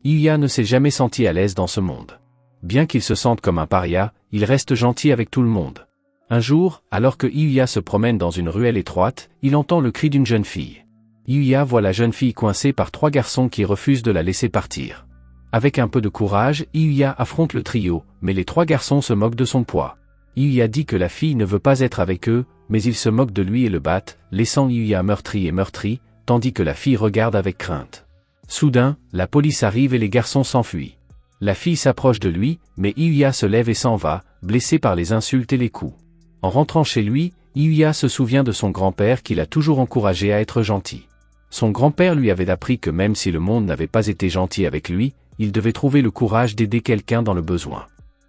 Yuya ne s'est jamais senti à l'aise dans ce monde. Bien qu'il se sente comme un paria, il reste gentil avec tout le monde. Un jour, alors que Yuya se promène dans une ruelle étroite, il entend le cri d'une jeune fille. Yuya voit la jeune fille coincée par 3 garçons qui refusent de la laisser partir. Avec un peu de courage, Yuya affronte le trio, mais les 3 garçons se moquent de son poids. Yuya dit que la fille ne veut pas être avec eux, mais ils se moquent de lui et le battent, laissant Yuya meurtri, tandis que la fille regarde avec crainte. Soudain, la police arrive et les garçons s'enfuient. La fille s'approche de lui, mais Yuya se lève et s'en va, blessé par les insultes et les coups. En rentrant chez lui, Yuya se souvient de son grand-père qui l'a toujours encouragé à être gentil. Son grand-père lui avait appris que même si le monde n'avait pas été gentil avec lui, il devait trouver le courage d'aider quelqu'un dans le besoin.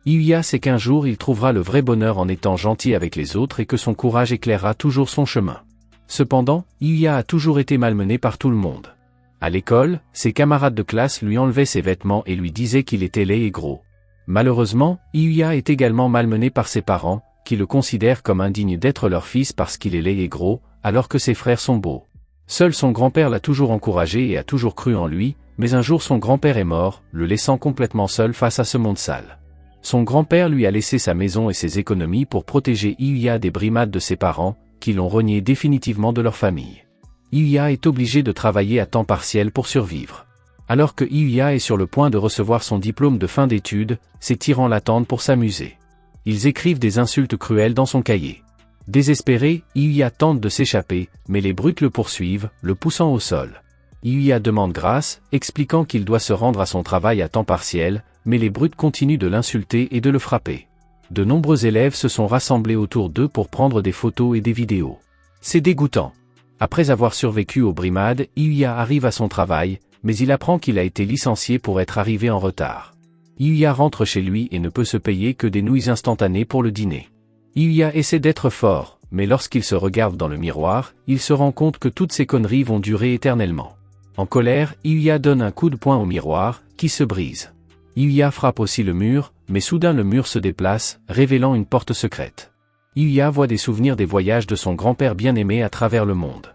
Yuya sait qu'un jour il trouvera le vrai bonheur en étant gentil avec les autres et que son courage éclairera toujours son chemin. Cependant, Yuya a toujours été malmené par tout le monde. À l'école, ses camarades de classe lui enlevaient ses vêtements et lui disaient qu'il était laid et gros. Malheureusement, Yuya est également malmené par ses parents, qui le considèrent comme indigne d'être leur fils parce qu'il est laid et gros, alors que ses frères sont beaux. Seul son grand-père l'a toujours encouragé et a toujours cru en lui, mais un jour son grand-père est mort, le laissant complètement seul face à ce monde sale. Son grand-père lui a laissé sa maison et ses économies pour protéger Yuya des brimades de ses parents, qui l'ont renié définitivement de leur famille. Yuya est obligé de travailler à temps partiel pour survivre. Alors que Yuya est sur le point de recevoir son diplôme de fin d'études, ses tyrans l'attendent pour s'amuser. Ils écrivent des insultes cruelles dans son cahier. Désespéré, Yuya tente de s'échapper, mais les brutes le poursuivent, le poussant au sol. Yuya demande grâce, expliquant qu'il doit se rendre à son travail à temps partiel, mais les brutes continuent de l'insulter et de le frapper. De nombreux élèves se sont rassemblés autour d'eux pour prendre des photos et des vidéos. C'est dégoûtant. Après avoir survécu aux brimades, Yuya arrive à son travail, mais il apprend qu'il a été licencié pour être arrivé en retard. Yuya rentre chez lui et ne peut se payer que des nouilles instantanées pour le dîner. Yuya essaie d'être fort, mais lorsqu'il se regarde dans le miroir, il se rend compte que toutes ces conneries vont durer éternellement. En colère, Yuya donne un coup de poing au miroir, qui se brise. Yuya frappe aussi le mur, mais soudain le mur se déplace, révélant une porte secrète. Yuya voit des souvenirs des voyages de son grand-père bien-aimé à travers le monde.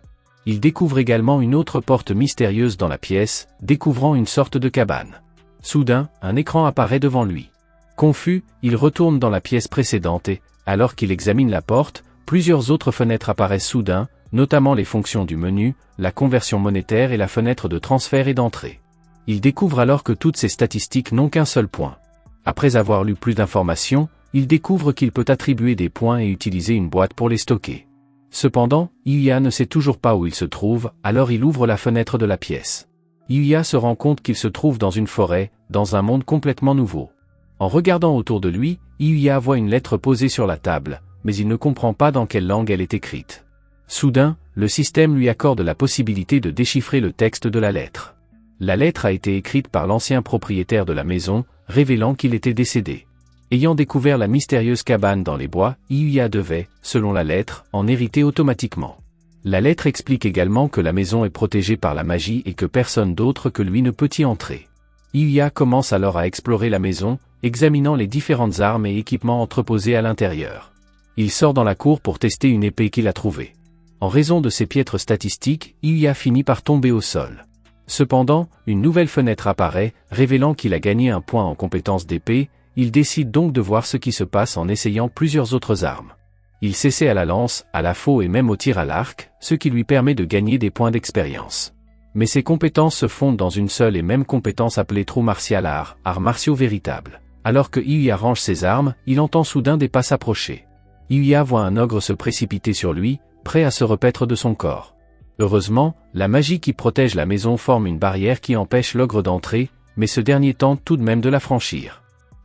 Il découvre également une autre porte mystérieuse dans la pièce, découvrant une sorte de cabane. Soudain, un écran apparaît devant lui. Confus, il retourne dans la pièce précédente et, alors qu'il examine la porte, plusieurs autres fenêtres apparaissent soudain, notamment les fonctions du menu, la conversion monétaire et la fenêtre de transfert et d'entrée. Il découvre alors que toutes ces statistiques n'ont qu'un seul point. Après avoir lu plus d'informations, il découvre qu'il peut attribuer des points et utiliser une boîte pour les stocker. Cependant, Yuya ne sait toujours pas où il se trouve, alors il ouvre la fenêtre de la pièce. Yuya se rend compte qu'il se trouve dans une forêt, dans un monde complètement nouveau. En regardant autour de lui, Yuya voit une lettre posée sur la table, mais il ne comprend pas dans quelle langue elle est écrite. Soudain, le système lui accorde la possibilité de déchiffrer le texte de la lettre. La lettre a été écrite par l'ancien propriétaire de la maison, révélant qu'il était décédé. Ayant découvert la mystérieuse cabane dans les bois, Yuya devait, selon la lettre, en hériter automatiquement. La lettre explique également que la maison est protégée par la magie et que personne d'autre que lui ne peut y entrer. Yuya commence alors à explorer la maison, examinant les différentes armes et équipements entreposés à l'intérieur. Il sort dans la cour pour tester une épée qu'il a trouvée. En raison de ses piètres statistiques, Yuya finit par tomber au sol. Cependant, une nouvelle fenêtre apparaît, révélant qu'il a gagné un point en compétence d'épée. Il décide donc de voir ce qui se passe en essayant plusieurs autres armes. Il s'essaie à la lance, à la faux et même au tir à l'arc, ce qui lui permet de gagner des points d'expérience. Mais ses compétences se fondent dans une seule et même compétence appelée True Martial Art, arts martiaux véritables. Alors que Yuya range ses armes, il entend soudain des pas s'approcher. Yuya voit un ogre se précipiter sur lui, prêt à se repaître de son corps. Heureusement, la magie qui protège la maison forme une barrière qui empêche l'ogre d'entrer, mais ce dernier tente tout de même de la franchir.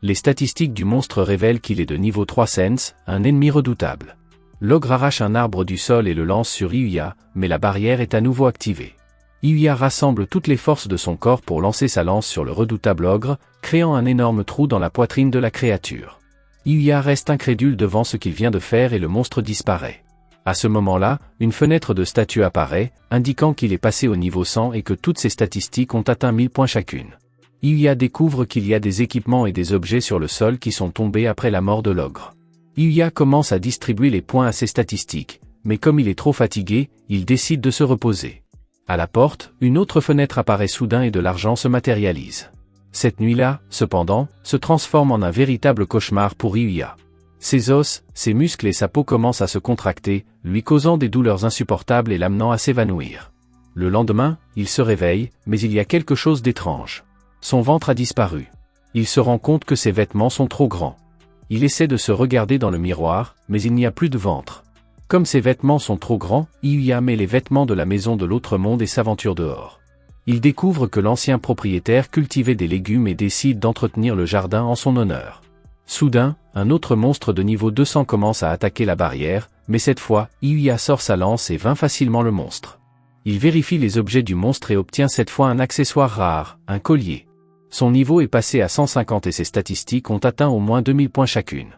Les statistiques du monstre révèlent qu'il est de niveau 3 Sense, un ennemi redoutable. L'ogre arrache un arbre du sol et le lance sur Yuya, mais la barrière est à nouveau activée. Yuya rassemble toutes les forces de son corps pour lancer sa lance sur le redoutable ogre, créant un énorme trou dans la poitrine de la créature. Yuya reste incrédule devant ce qu'il vient de faire et le monstre disparaît. À ce moment-là, une fenêtre de statut apparaît, indiquant qu'il est passé au niveau 100 et que toutes ses statistiques ont atteint 1000 points chacune. Yuya découvre qu'il y a des équipements et des objets sur le sol qui sont tombés après la mort de l'ogre. Yuya commence à distribuer les points à ses statistiques, mais comme il est trop fatigué, il décide de se reposer. À la porte, une autre fenêtre apparaît soudain et de l'argent se matérialise. Cette nuit-là, cependant, se transforme en un véritable cauchemar pour Ryuya. Ses os, ses muscles et sa peau commencent à se contracter, lui causant des douleurs insupportables et l'amenant à s'évanouir. Le lendemain, il se réveille, mais il y a quelque chose d'étrange. Son ventre a disparu. Il se rend compte que ses vêtements sont trop grands. Il essaie de se regarder dans le miroir, mais il n'y a plus de ventre. Comme ses vêtements sont trop grands, Ryuya met les vêtements de la maison de l'autre monde et s'aventure dehors. Il découvre que l'ancien propriétaire cultivait des légumes et décide d'entretenir le jardin en son honneur. Soudain, un autre monstre de niveau 200 commence à attaquer la barrière, mais cette fois, Ryuya sort sa lance et vainc facilement le monstre. Il vérifie les objets du monstre et obtient cette fois un accessoire rare, un collier. Son niveau est passé à 150 et ses statistiques ont atteint au moins 2000 points chacune.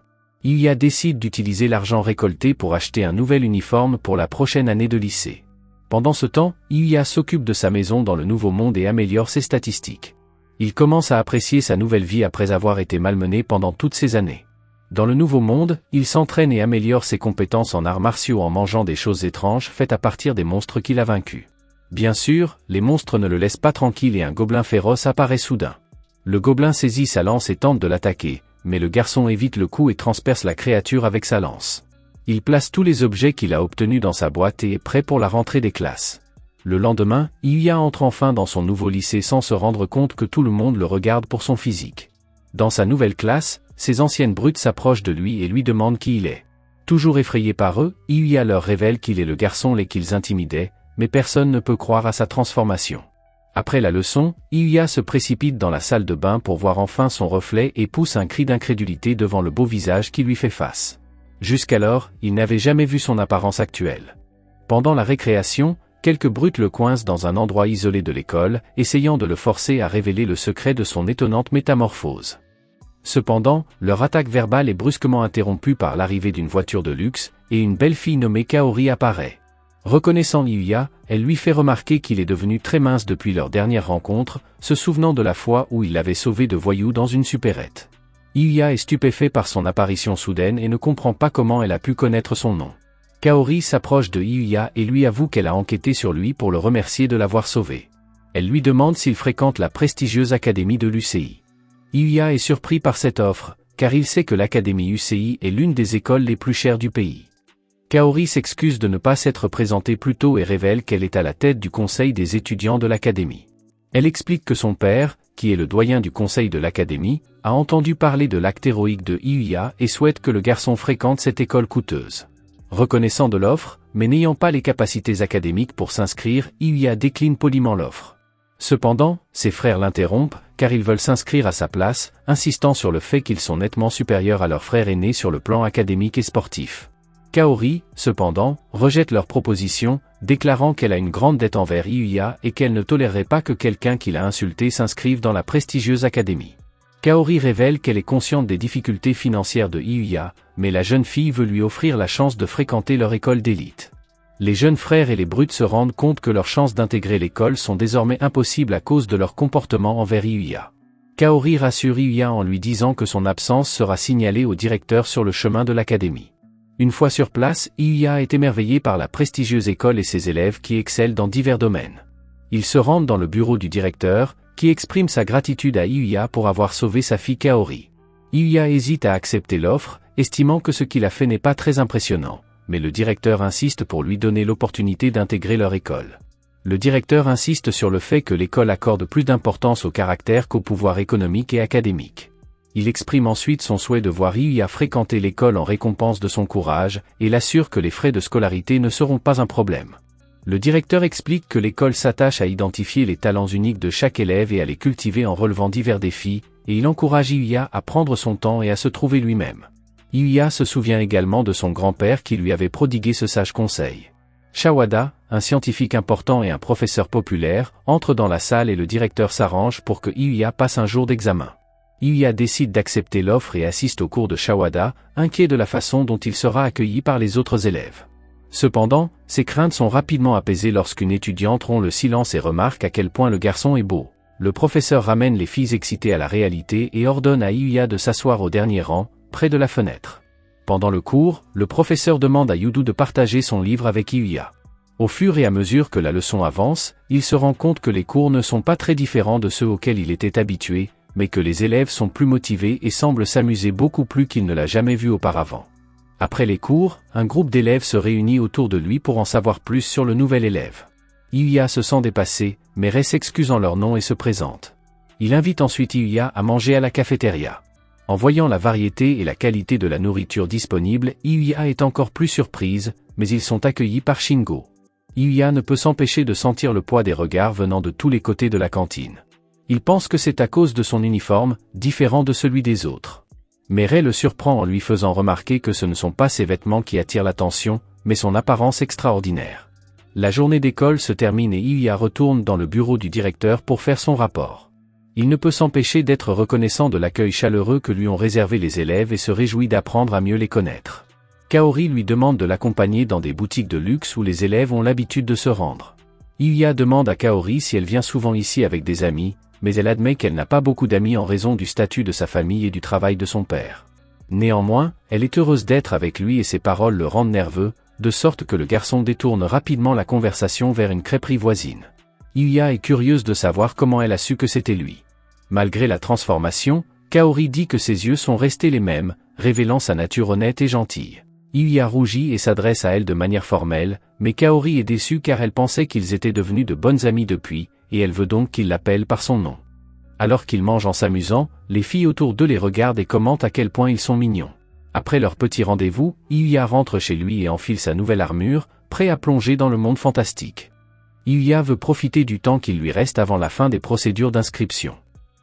Ryuya décide d'utiliser l'argent récolté pour acheter un nouvel uniforme pour la prochaine année de lycée. Pendant ce temps, Ryuya s'occupe de sa maison dans le nouveau monde et améliore ses statistiques. Il commence à apprécier sa nouvelle vie après avoir été malmené pendant toutes ces années. Dans le nouveau monde, il s'entraîne et améliore ses compétences en arts martiaux en mangeant des choses étranges faites à partir des monstres qu'il a vaincus. Bien sûr, les monstres ne le laissent pas tranquille et un gobelin féroce apparaît soudain. Le gobelin saisit sa lance et tente de l'attaquer, mais le garçon évite le coup et transperce la créature avec sa lance. Il place tous les objets qu'il a obtenus dans sa boîte et est prêt pour la rentrée des classes. Le lendemain, Ryuya entre enfin dans son nouveau lycée sans se rendre compte que tout le monde le regarde pour son physique. Dans sa nouvelle classe, ses anciennes brutes s'approchent de lui et lui demandent qui il est. Toujours effrayé par eux, Ryuya leur révèle qu'il est le garçon qu'ils intimidaient, mais personne ne peut croire à sa transformation. Après la leçon, Ryuya se précipite dans la salle de bain pour voir enfin son reflet et pousse un cri d'incrédulité devant le beau visage qui lui fait face. Jusqu'alors, il n'avait jamais vu son apparence actuelle. Pendant la récréation, quelques brutes le coincent dans un endroit isolé de l'école, essayant de le forcer à révéler le secret de son étonnante métamorphose. Cependant, leur attaque verbale est brusquement interrompue par l'arrivée d'une voiture de luxe, et une belle fille nommée Kaori apparaît. Reconnaissant Ryuya, elle lui fait remarquer qu'il est devenu très mince depuis leur dernière rencontre, se souvenant de la fois où il l'avait sauvé de voyous dans une supérette. Ryuya est stupéfait par son apparition soudaine et ne comprend pas comment elle a pu connaître son nom. Kaori s'approche de Ryuya et lui avoue qu'elle a enquêté sur lui pour le remercier de l'avoir sauvé. Elle lui demande s'il fréquente la prestigieuse académie de l'UCI. Ryuya est surpris par cette offre, car il sait que l'académie UCI est l'une des écoles les plus chères du pays. Kaori s'excuse de ne pas s'être présentée plus tôt et révèle qu'elle est à la tête du conseil des étudiants de l'académie. Elle explique que son père, qui est le doyen du conseil de l'académie, a entendu parler de l'acte héroïque de Ryuya et souhaite que le garçon fréquente cette école coûteuse. Reconnaissant de l'offre, mais n'ayant pas les capacités académiques pour s'inscrire, Ryuya décline poliment l'offre. Cependant, ses frères l'interrompent, car ils veulent s'inscrire à sa place, insistant sur le fait qu'ils sont nettement supérieurs à leur frère aîné sur le plan académique et sportif. Kaori, cependant, rejette leur proposition, déclarant qu'elle a une grande dette envers Ryuya et qu'elle ne tolérerait pas que quelqu'un qui l'a insulté s'inscrive dans la prestigieuse académie. Kaori révèle qu'elle est consciente des difficultés financières de Ryuya, mais la jeune fille veut lui offrir la chance de fréquenter leur école d'élite. Les jeunes frères et les brutes se rendent compte que leurs chances d'intégrer l'école sont désormais impossibles à cause de leur comportement envers Ryuya. Kaori rassure Ryuya en lui disant que son absence sera signalée au directeur sur le chemin de l'académie. Une fois sur place, Ryuya est émerveillé par la prestigieuse école et ses élèves qui excellent dans divers domaines. Ils se rendent dans le bureau du directeur, qui exprime sa gratitude à Ryuya pour avoir sauvé sa fille Kaori. Ryuya hésite à accepter l'offre, estimant que ce qu'il a fait n'est pas très impressionnant, mais le directeur insiste pour lui donner l'opportunité d'intégrer leur école. Le directeur insiste sur le fait que l'école accorde plus d'importance au caractère qu'au pouvoir économique et académique. Il exprime ensuite son souhait de voir Ryuya fréquenter l'école en récompense de son courage, et l'assure que les frais de scolarité ne seront pas un problème. Le directeur explique que l'école s'attache à identifier les talents uniques de chaque élève et à les cultiver en relevant divers défis, et il encourage Ryuya à prendre son temps et à se trouver lui-même. Ryuya se souvient également de son grand-père qui lui avait prodigué ce sage conseil. Shawada, un scientifique important et un professeur populaire, entre dans la salle et le directeur s'arrange pour que Ryuya passe un jour d'examen. Ryuya décide d'accepter l'offre et assiste au cours de Shawada, inquiet de la façon dont il sera accueilli par les autres élèves. Cependant, ses craintes sont rapidement apaisées lorsqu'une étudiante rompt le silence et remarque à quel point le garçon est beau. Le professeur ramène les filles excitées à la réalité et ordonne à Ryuya de s'asseoir au dernier rang, près de la fenêtre. Pendant le cours, le professeur demande à Yudu de partager son livre avec Ryuya. Au fur et à mesure que la leçon avance, il se rend compte que les cours ne sont pas très différents de ceux auxquels il était habitué, mais que les élèves sont plus motivés et semblent s'amuser beaucoup plus qu'il ne l'a jamais vu auparavant. Après les cours, un groupe d'élèves se réunit autour de lui pour en savoir plus sur le nouvel élève. Yuya se sent dépassé, mais Rei s'excuse en leur nom et se présente. Il invite ensuite Yuya à manger à la cafétéria. En voyant la variété et la qualité de la nourriture disponible, Yuya est encore plus surprise, mais ils sont accueillis par Shingo. Yuya ne peut s'empêcher de sentir le poids des regards venant de tous les côtés de la cantine. Il pense que c'est à cause de son uniforme, différent de celui des autres. Mais Rei le surprend en lui faisant remarquer que ce ne sont pas ses vêtements qui attirent l'attention, mais son apparence extraordinaire. La journée d'école se termine et Yuya retourne dans le bureau du directeur pour faire son rapport. Il ne peut s'empêcher d'être reconnaissant de l'accueil chaleureux que lui ont réservé les élèves et se réjouit d'apprendre à mieux les connaître. Kaori lui demande de l'accompagner dans des boutiques de luxe où les élèves ont l'habitude de se rendre. Yuya demande à Kaori si elle vient souvent ici avec des amis, mais elle admet qu'elle n'a pas beaucoup d'amis en raison du statut de sa famille et du travail de son père. Néanmoins, elle est heureuse d'être avec lui et ses paroles le rendent nerveux, de sorte que le garçon détourne rapidement la conversation vers une crêperie voisine. Yuya est curieuse de savoir comment elle a su que c'était lui. Malgré la transformation, Kaori dit que ses yeux sont restés les mêmes, révélant sa nature honnête et gentille. Yuya rougit et s'adresse à elle de manière formelle, mais Kaori est déçue car elle pensait qu'ils étaient devenus de bonnes amies depuis, et elle veut donc qu'il l'appelle par son nom. Alors qu'ils mangent en s'amusant, les filles autour d'eux les regardent et commentent à quel point ils sont mignons. Après leur petit rendez-vous, Yuya rentre chez lui et enfile sa nouvelle armure, prêt à plonger dans le monde fantastique. Yuya veut profiter du temps qu'il lui reste avant la fin des procédures d'inscription.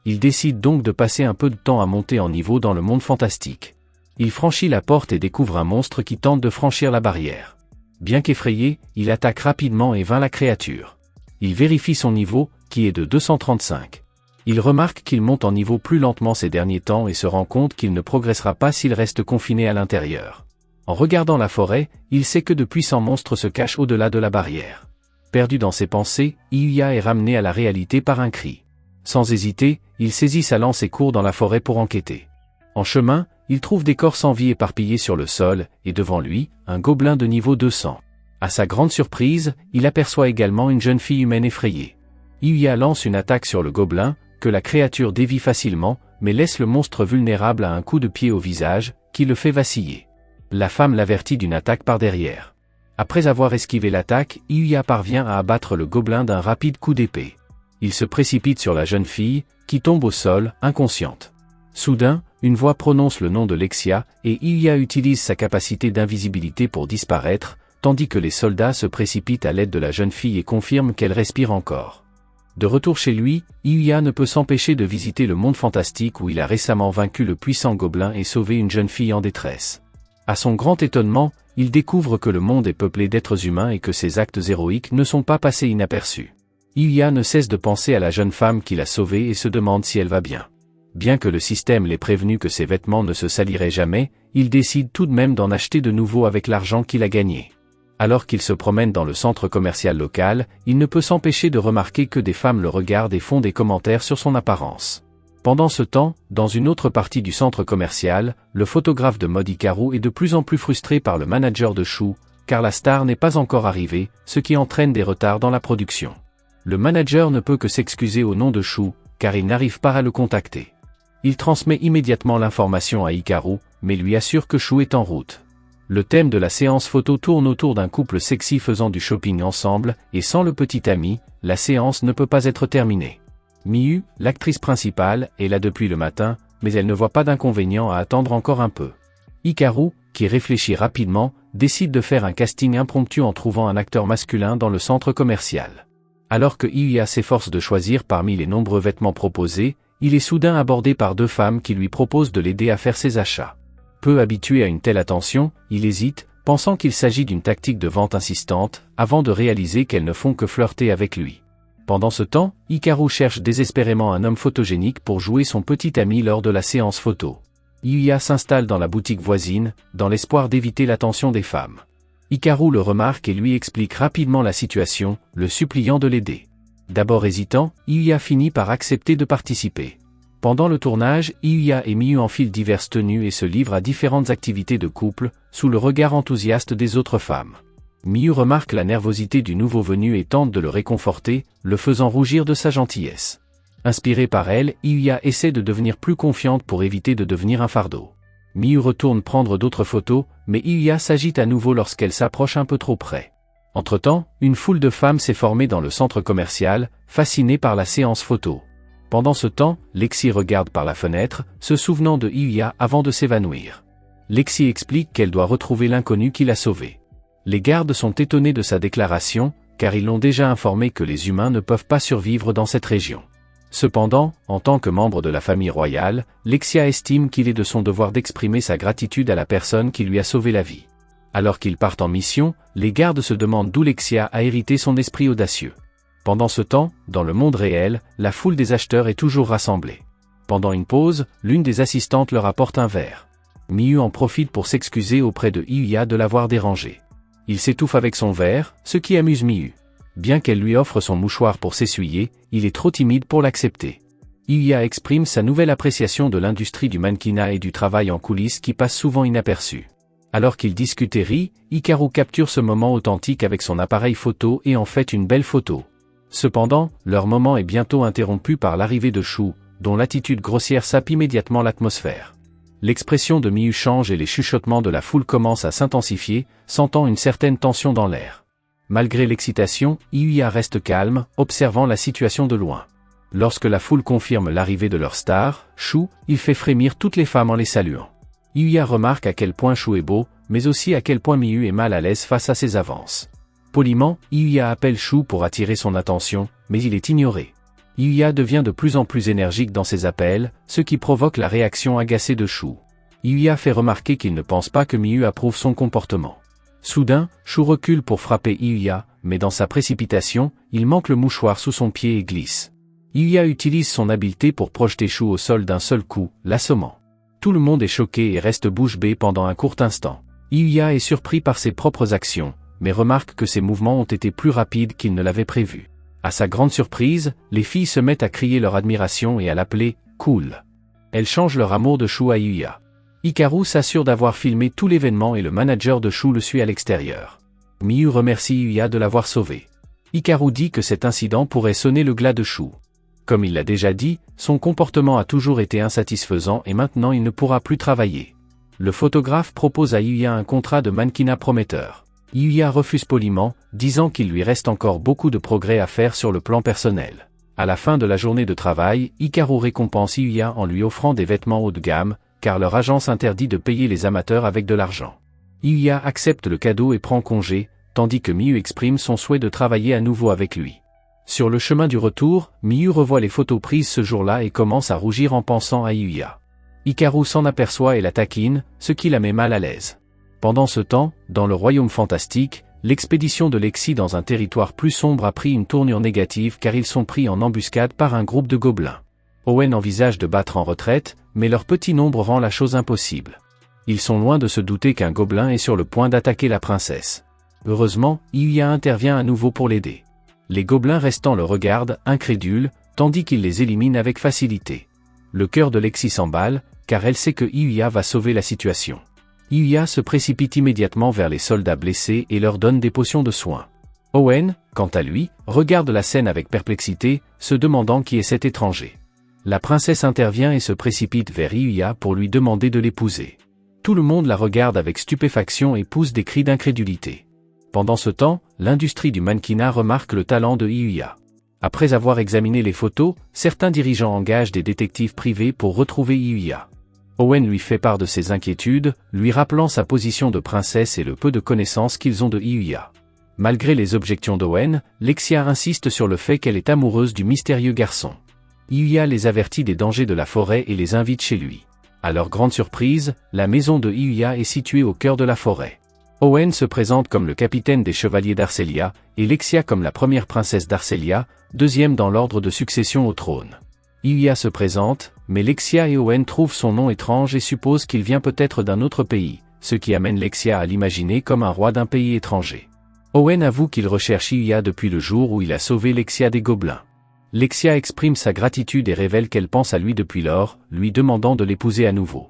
Il décide donc de passer un peu de temps à monter en niveau dans le monde fantastique. Il franchit la porte et découvre un monstre qui tente de franchir la barrière. Bien qu'effrayé, il attaque rapidement et vainc la créature. Il vérifie son niveau, qui est de 235. Il remarque qu'il monte en niveau plus lentement ces derniers temps et se rend compte qu'il ne progressera pas s'il reste confiné à l'intérieur. En regardant la forêt, il sait que de puissants monstres se cachent au-delà de la barrière. Perdu dans ses pensées, Yuya est ramené à la réalité par un cri. Sans hésiter, il saisit sa lance et court dans la forêt pour enquêter. En chemin, il trouve des corps sans vie éparpillés sur le sol, et devant lui, un gobelin de niveau 200. À sa grande surprise, il aperçoit également une jeune fille humaine effrayée. Yuya lance une attaque sur le gobelin, que la créature dévie facilement, mais laisse le monstre vulnérable à un coup de pied au visage, qui le fait vaciller. La femme l'avertit d'une attaque par derrière. Après avoir esquivé l'attaque, Yuya parvient à abattre le gobelin d'un rapide coup d'épée. Il se précipite sur la jeune fille, qui tombe au sol, inconsciente. Soudain, une voix prononce le nom de Lexia, et Yuya utilise sa capacité d'invisibilité pour disparaître, tandis que les soldats se précipitent à l'aide de la jeune fille et confirment qu'elle respire encore. De retour chez lui, Yuya ne peut s'empêcher de visiter le monde fantastique où il a récemment vaincu le puissant gobelin et sauvé une jeune fille en détresse. À son grand étonnement, il découvre que le monde est peuplé d'êtres humains et que ses actes héroïques ne sont pas passés inaperçus. Yuya ne cesse de penser à la jeune femme qu'il a sauvée et se demande si elle va bien. Bien que le système l'ait prévenu que ses vêtements ne se saliraient jamais, il décide tout de même d'en acheter de nouveaux avec l'argent qu'il a gagné. Alors qu'il se promène dans le centre commercial local, il ne peut s'empêcher de remarquer que des femmes le regardent et font des commentaires sur son apparence. Pendant ce temps, dans une autre partie du centre commercial, le photographe de mode Hikaru est de plus en plus frustré par le manager de Shu, car la star n'est pas encore arrivée, ce qui entraîne des retards dans la production. Le manager ne peut que s'excuser au nom de Shu, car il n'arrive pas à le contacter. Il transmet immédiatement l'information à Hikaru, mais lui assure que Shu est en route. Le thème de la séance photo tourne autour d'un couple sexy faisant du shopping ensemble, et sans le petit ami, la séance ne peut pas être terminée. Miyu, l'actrice principale, est là depuis le matin, mais elle ne voit pas d'inconvénient à attendre encore un peu. Hikaru, qui réfléchit rapidement, décide de faire un casting impromptu en trouvant un acteur masculin dans le centre commercial. Alors que Yuya s'efforce de choisir parmi les nombreux vêtements proposés, il est soudain abordé par deux femmes qui lui proposent de l'aider à faire ses achats. Peu habitué à une telle attention, il hésite, pensant qu'il s'agit d'une tactique de vente insistante, avant de réaliser qu'elles ne font que flirter avec lui. Pendant ce temps, Hikaru cherche désespérément un homme photogénique pour jouer son petit ami lors de la séance photo. Yuya s'installe dans la boutique voisine, dans l'espoir d'éviter l'attention des femmes. Hikaru le remarque et lui explique rapidement la situation, le suppliant de l'aider. D'abord hésitant, Yuya finit par accepter de participer. Pendant le tournage, Yuya et Miyu enfilent diverses tenues et se livrent à différentes activités de couple, sous le regard enthousiaste des autres femmes. Miyu remarque la nervosité du nouveau venu et tente de le réconforter, le faisant rougir de sa gentillesse. Inspirée par elle, Yuya essaie de devenir plus confiante pour éviter de devenir un fardeau. Miyu retourne prendre d'autres photos, mais Yuya s'agite à nouveau lorsqu'elle s'approche un peu trop près. Entre-temps, une foule de femmes s'est formée dans le centre commercial, fascinées par la séance photo. Pendant ce temps, Lexi regarde par la fenêtre, se souvenant de Yuya avant de s'évanouir. Lexi explique qu'elle doit retrouver l'inconnu qui l'a sauvée. Les gardes sont étonnés de sa déclaration, car ils l'ont déjà informé que les humains ne peuvent pas survivre dans cette région. Cependant, en tant que membre de la famille royale, Lexia estime qu'il est de son devoir d'exprimer sa gratitude à la personne qui lui a sauvé la vie. Alors qu'ils partent en mission, les gardes se demandent d'où Lexia a hérité son esprit audacieux. Pendant ce temps, dans le monde réel, la foule des acheteurs est toujours rassemblée. Pendant une pause, l'une des assistantes leur apporte un verre. Miyu en profite pour s'excuser auprès de Yuya de l'avoir dérangé. Il s'étouffe avec son verre, ce qui amuse Miyu. Bien qu'elle lui offre son mouchoir pour s'essuyer, il est trop timide pour l'accepter. Yuya exprime sa nouvelle appréciation de l'industrie du mannequinat et du travail en coulisses qui passe souvent inaperçu. Alors qu'ils discutent et rient, Hikaru capture ce moment authentique avec son appareil photo et en fait une belle photo. Cependant, leur moment est bientôt interrompu par l'arrivée de Shu, dont l'attitude grossière sape immédiatement l'atmosphère. L'expression de Miyu change et les chuchotements de la foule commencent à s'intensifier, sentant une certaine tension dans l'air. Malgré l'excitation, Yuya reste calme, observant la situation de loin. Lorsque la foule confirme l'arrivée de leur star, Shu, il fait frémir toutes les femmes en les saluant. Yuya remarque à quel point Shu est beau, mais aussi à quel point Miyu est mal à l'aise face à ses avances. Poliment, Yuya appelle Shu pour attirer son attention, mais il est ignoré. Yuya devient de plus en plus énergique dans ses appels, ce qui provoque la réaction agacée de Shu. Yuya fait remarquer qu'il ne pense pas que Miyu approuve son comportement. Soudain, Shu recule pour frapper Yuya, mais dans sa précipitation, il manque le mouchoir sous son pied et glisse. Yuya utilise son habileté pour projeter Shu au sol d'un seul coup, l'assommant. Tout le monde est choqué et reste bouche bée pendant un court instant. Yuya est surpris par ses propres actions, mais remarque que ses mouvements ont été plus rapides qu'il ne l'avait prévu. À sa grande surprise, les filles se mettent à crier leur admiration et à l'appeler « cool ». Elles changent leur amour de Shu à Yuya. Hikaru s'assure d'avoir filmé tout l'événement et le manager de Shu le suit à l'extérieur. Miyu remercie Yuya de l'avoir sauvé. Hikaru dit que cet incident pourrait sonner le glas de Shu. Comme il l'a déjà dit, son comportement a toujours été insatisfaisant et maintenant il ne pourra plus travailler. Le photographe propose à Yuya un contrat de mannequinat prometteur. Yuya refuse poliment, disant qu'il lui reste encore beaucoup de progrès à faire sur le plan personnel. À la fin de la journée de travail, Hikaru récompense Yuya en lui offrant des vêtements haut de gamme, car leur agence interdit de payer les amateurs avec de l'argent. Yuya accepte le cadeau et prend congé, tandis que Miyu exprime son souhait de travailler à nouveau avec lui. Sur le chemin du retour, Miyu revoit les photos prises ce jour-là et commence à rougir en pensant à Yuya. Hikaru s'en aperçoit et la taquine, ce qui la met mal à l'aise. Pendant ce temps, dans le royaume fantastique, l'expédition de Lexi dans un territoire plus sombre a pris une tournure négative car ils sont pris en embuscade par un groupe de gobelins. Owen envisage de battre en retraite, mais leur petit nombre rend la chose impossible. Ils sont loin de se douter qu'un gobelin est sur le point d'attaquer la princesse. Heureusement, Yuya intervient à nouveau pour l'aider. Les gobelins restants le regardent, incrédules, tandis qu'il les élimine avec facilité. Le cœur de Lexi s'emballe, car elle sait que Yuya va sauver la situation. Yuya se précipite immédiatement vers les soldats blessés et leur donne des potions de soins. Owen, quant à lui, regarde la scène avec perplexité, se demandant qui est cet étranger. La princesse intervient et se précipite vers Yuya pour lui demander de l'épouser. Tout le monde la regarde avec stupéfaction et pousse des cris d'incrédulité. Pendant ce temps, l'industrie du mannequinat remarque le talent de Yuya. Après avoir examiné les photos, certains dirigeants engagent des détectives privés pour retrouver Yuya. Owen lui fait part de ses inquiétudes, lui rappelant sa position de princesse et le peu de connaissances qu'ils ont de Yuya. Malgré les objections d'Owen, Lexia insiste sur le fait qu'elle est amoureuse du mystérieux garçon. Yuya les avertit des dangers de la forêt et les invite chez lui. À leur grande surprise, la maison de Yuya est située au cœur de la forêt. Owen se présente comme le capitaine des chevaliers d'Arcelia, et Lexia comme la première princesse d'Arcelia, deuxième dans l'ordre de succession au trône. Yuya se présente, mais Lexia et Owen trouvent son nom étrange et supposent qu'il vient peut-être d'un autre pays, ce qui amène Lexia à l'imaginer comme un roi d'un pays étranger. Owen avoue qu'il recherche Yuya depuis le jour où il a sauvé Lexia des gobelins. Lexia exprime sa gratitude et révèle qu'elle pense à lui depuis lors, lui demandant de l'épouser à nouveau.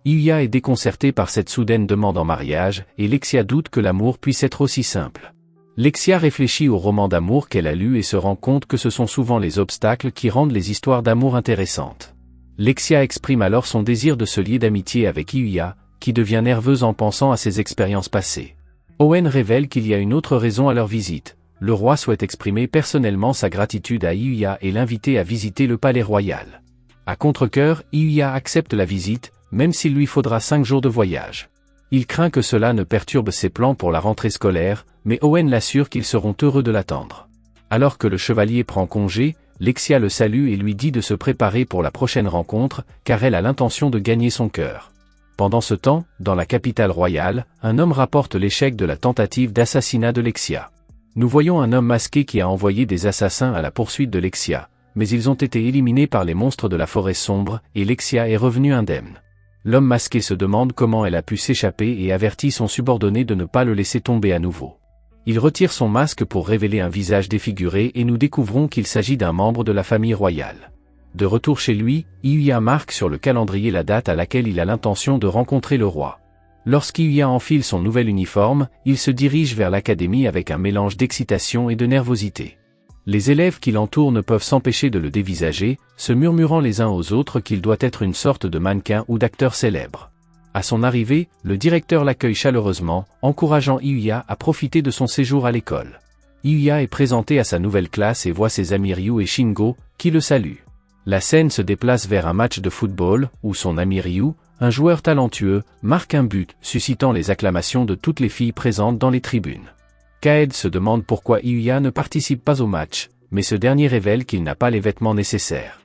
Yuya est déconcerté par cette soudaine demande en mariage, et Lexia doute que l'amour puisse être aussi simple. Lexia réfléchit au roman d'amour qu'elle a lu et se rend compte que ce sont souvent les obstacles qui rendent les histoires d'amour intéressantes. Lexia exprime alors son désir de se lier d'amitié avec Iuya, qui devient nerveuse en pensant à ses expériences passées. Owen révèle qu'il y a une autre raison à leur visite. Le roi souhaite exprimer personnellement sa gratitude à Iuya et l'inviter à visiter le palais royal. À contre-cœur, Iuya accepte la visite, même s'il lui faudra 5 jours de voyage. Il craint que cela ne perturbe ses plans pour la rentrée scolaire, mais Owen l'assure qu'ils seront heureux de l'attendre. Alors que le chevalier prend congé, Lexia le salue et lui dit de se préparer pour la prochaine rencontre, car elle a l'intention de gagner son cœur. Pendant ce temps, dans la capitale royale, un homme rapporte l'échec de la tentative d'assassinat de Lexia. Nous voyons un homme masqué qui a envoyé des assassins à la poursuite de Lexia, mais ils ont été éliminés par les monstres de la forêt sombre, et Lexia est revenue indemne. L'homme masqué se demande comment elle a pu s'échapper et avertit son subordonné de ne pas le laisser tomber à nouveau. Il retire son masque pour révéler un visage défiguré et nous découvrons qu'il s'agit d'un membre de la famille royale. De retour chez lui, Iuya marque sur le calendrier la date à laquelle il a l'intention de rencontrer le roi. Lorsqu'Iuya enfile son nouvel uniforme, il se dirige vers l'académie avec un mélange d'excitation et de nervosité. Les élèves qui l'entourent ne peuvent s'empêcher de le dévisager, se murmurant les uns aux autres qu'il doit être une sorte de mannequin ou d'acteur célèbre. À son arrivée, le directeur l'accueille chaleureusement, encourageant Iuya à profiter de son séjour à l'école. Iuya est présenté à sa nouvelle classe et voit ses amis Ryu et Shingo, qui le saluent. La scène se déplace vers un match de football, où son ami Ryu, un joueur talentueux, marque un but, suscitant les acclamations de toutes les filles présentes dans les tribunes. Kaed se demande pourquoi Iuya ne participe pas au match, mais ce dernier révèle qu'il n'a pas les vêtements nécessaires.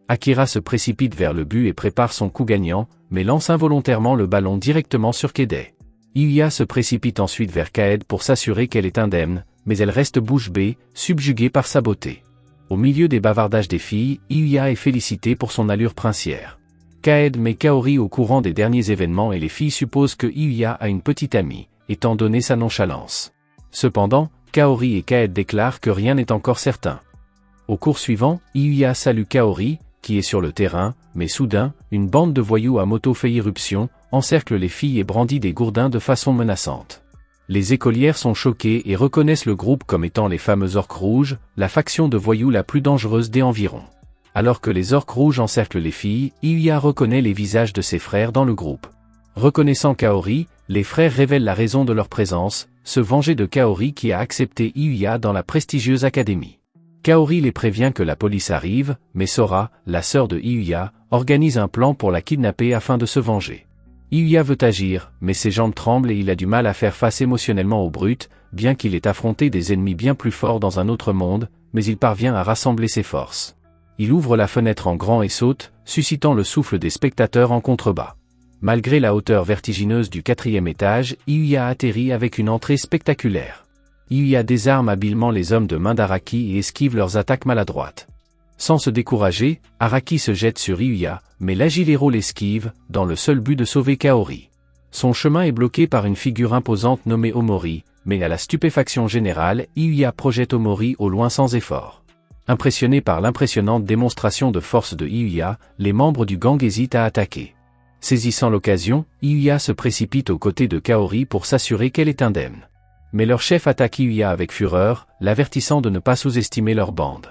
Akira se précipite vers le but et prépare son coup gagnant, mais lance involontairement le ballon directement sur Kaede. Iuya se précipite ensuite vers Kaed pour s'assurer qu'elle est indemne, mais elle reste bouche bée, subjuguée par sa beauté. Au milieu des bavardages des filles, Iuya est félicitée pour son allure princière. Kaed met Kaori au courant des derniers événements et les filles supposent que Iuya a une petite amie, étant donné sa nonchalance. Cependant, Kaori et Kaed déclarent que rien n'est encore certain. Au cours suivant, Iuya salue Kaori, qui est sur le terrain, mais soudain, une bande de voyous à moto fait irruption, encercle les filles et brandit des gourdins de façon menaçante. Les écolières sont choquées et reconnaissent le groupe comme étant les fameux orques rouges, la faction de voyous la plus dangereuse des environs. Alors que les orques rouges encerclent les filles, Iuya reconnaît les visages de ses frères dans le groupe. Reconnaissant Kaori, les frères révèlent la raison de leur présence, se venger de Kaori qui a accepté Iuya dans la prestigieuse académie. Kaori les prévient que la police arrive, mais Sora, la sœur de Iuya, organise un plan pour la kidnapper afin de se venger. Iuya veut agir, mais ses jambes tremblent et il a du mal à faire face émotionnellement aux brutes, bien qu'il ait affronté des ennemis bien plus forts dans un autre monde, mais il parvient à rassembler ses forces. Il ouvre la fenêtre en grand et saute, suscitant le souffle des spectateurs en contrebas. Malgré la hauteur vertigineuse du 4e étage, Iuya atterrit avec une entrée spectaculaire. Iuya désarme habilement les hommes de main d'Araki et esquive leurs attaques maladroites. Sans se décourager, Araki se jette sur Iuya, mais l'agile héros l'esquive, dans le seul but de sauver Kaori. Son chemin est bloqué par une figure imposante nommée Omori, mais à la stupéfaction générale, Iuya projette Omori au loin sans effort. Impressionnés par l'impressionnante démonstration de force de Iuya, les membres du gang hésitent à attaquer. Saisissant l'occasion, Iuya se précipite aux côtés de Kaori pour s'assurer qu'elle est indemne. Mais leur chef attaque Iuya avec fureur, l'avertissant de ne pas sous-estimer leur bande.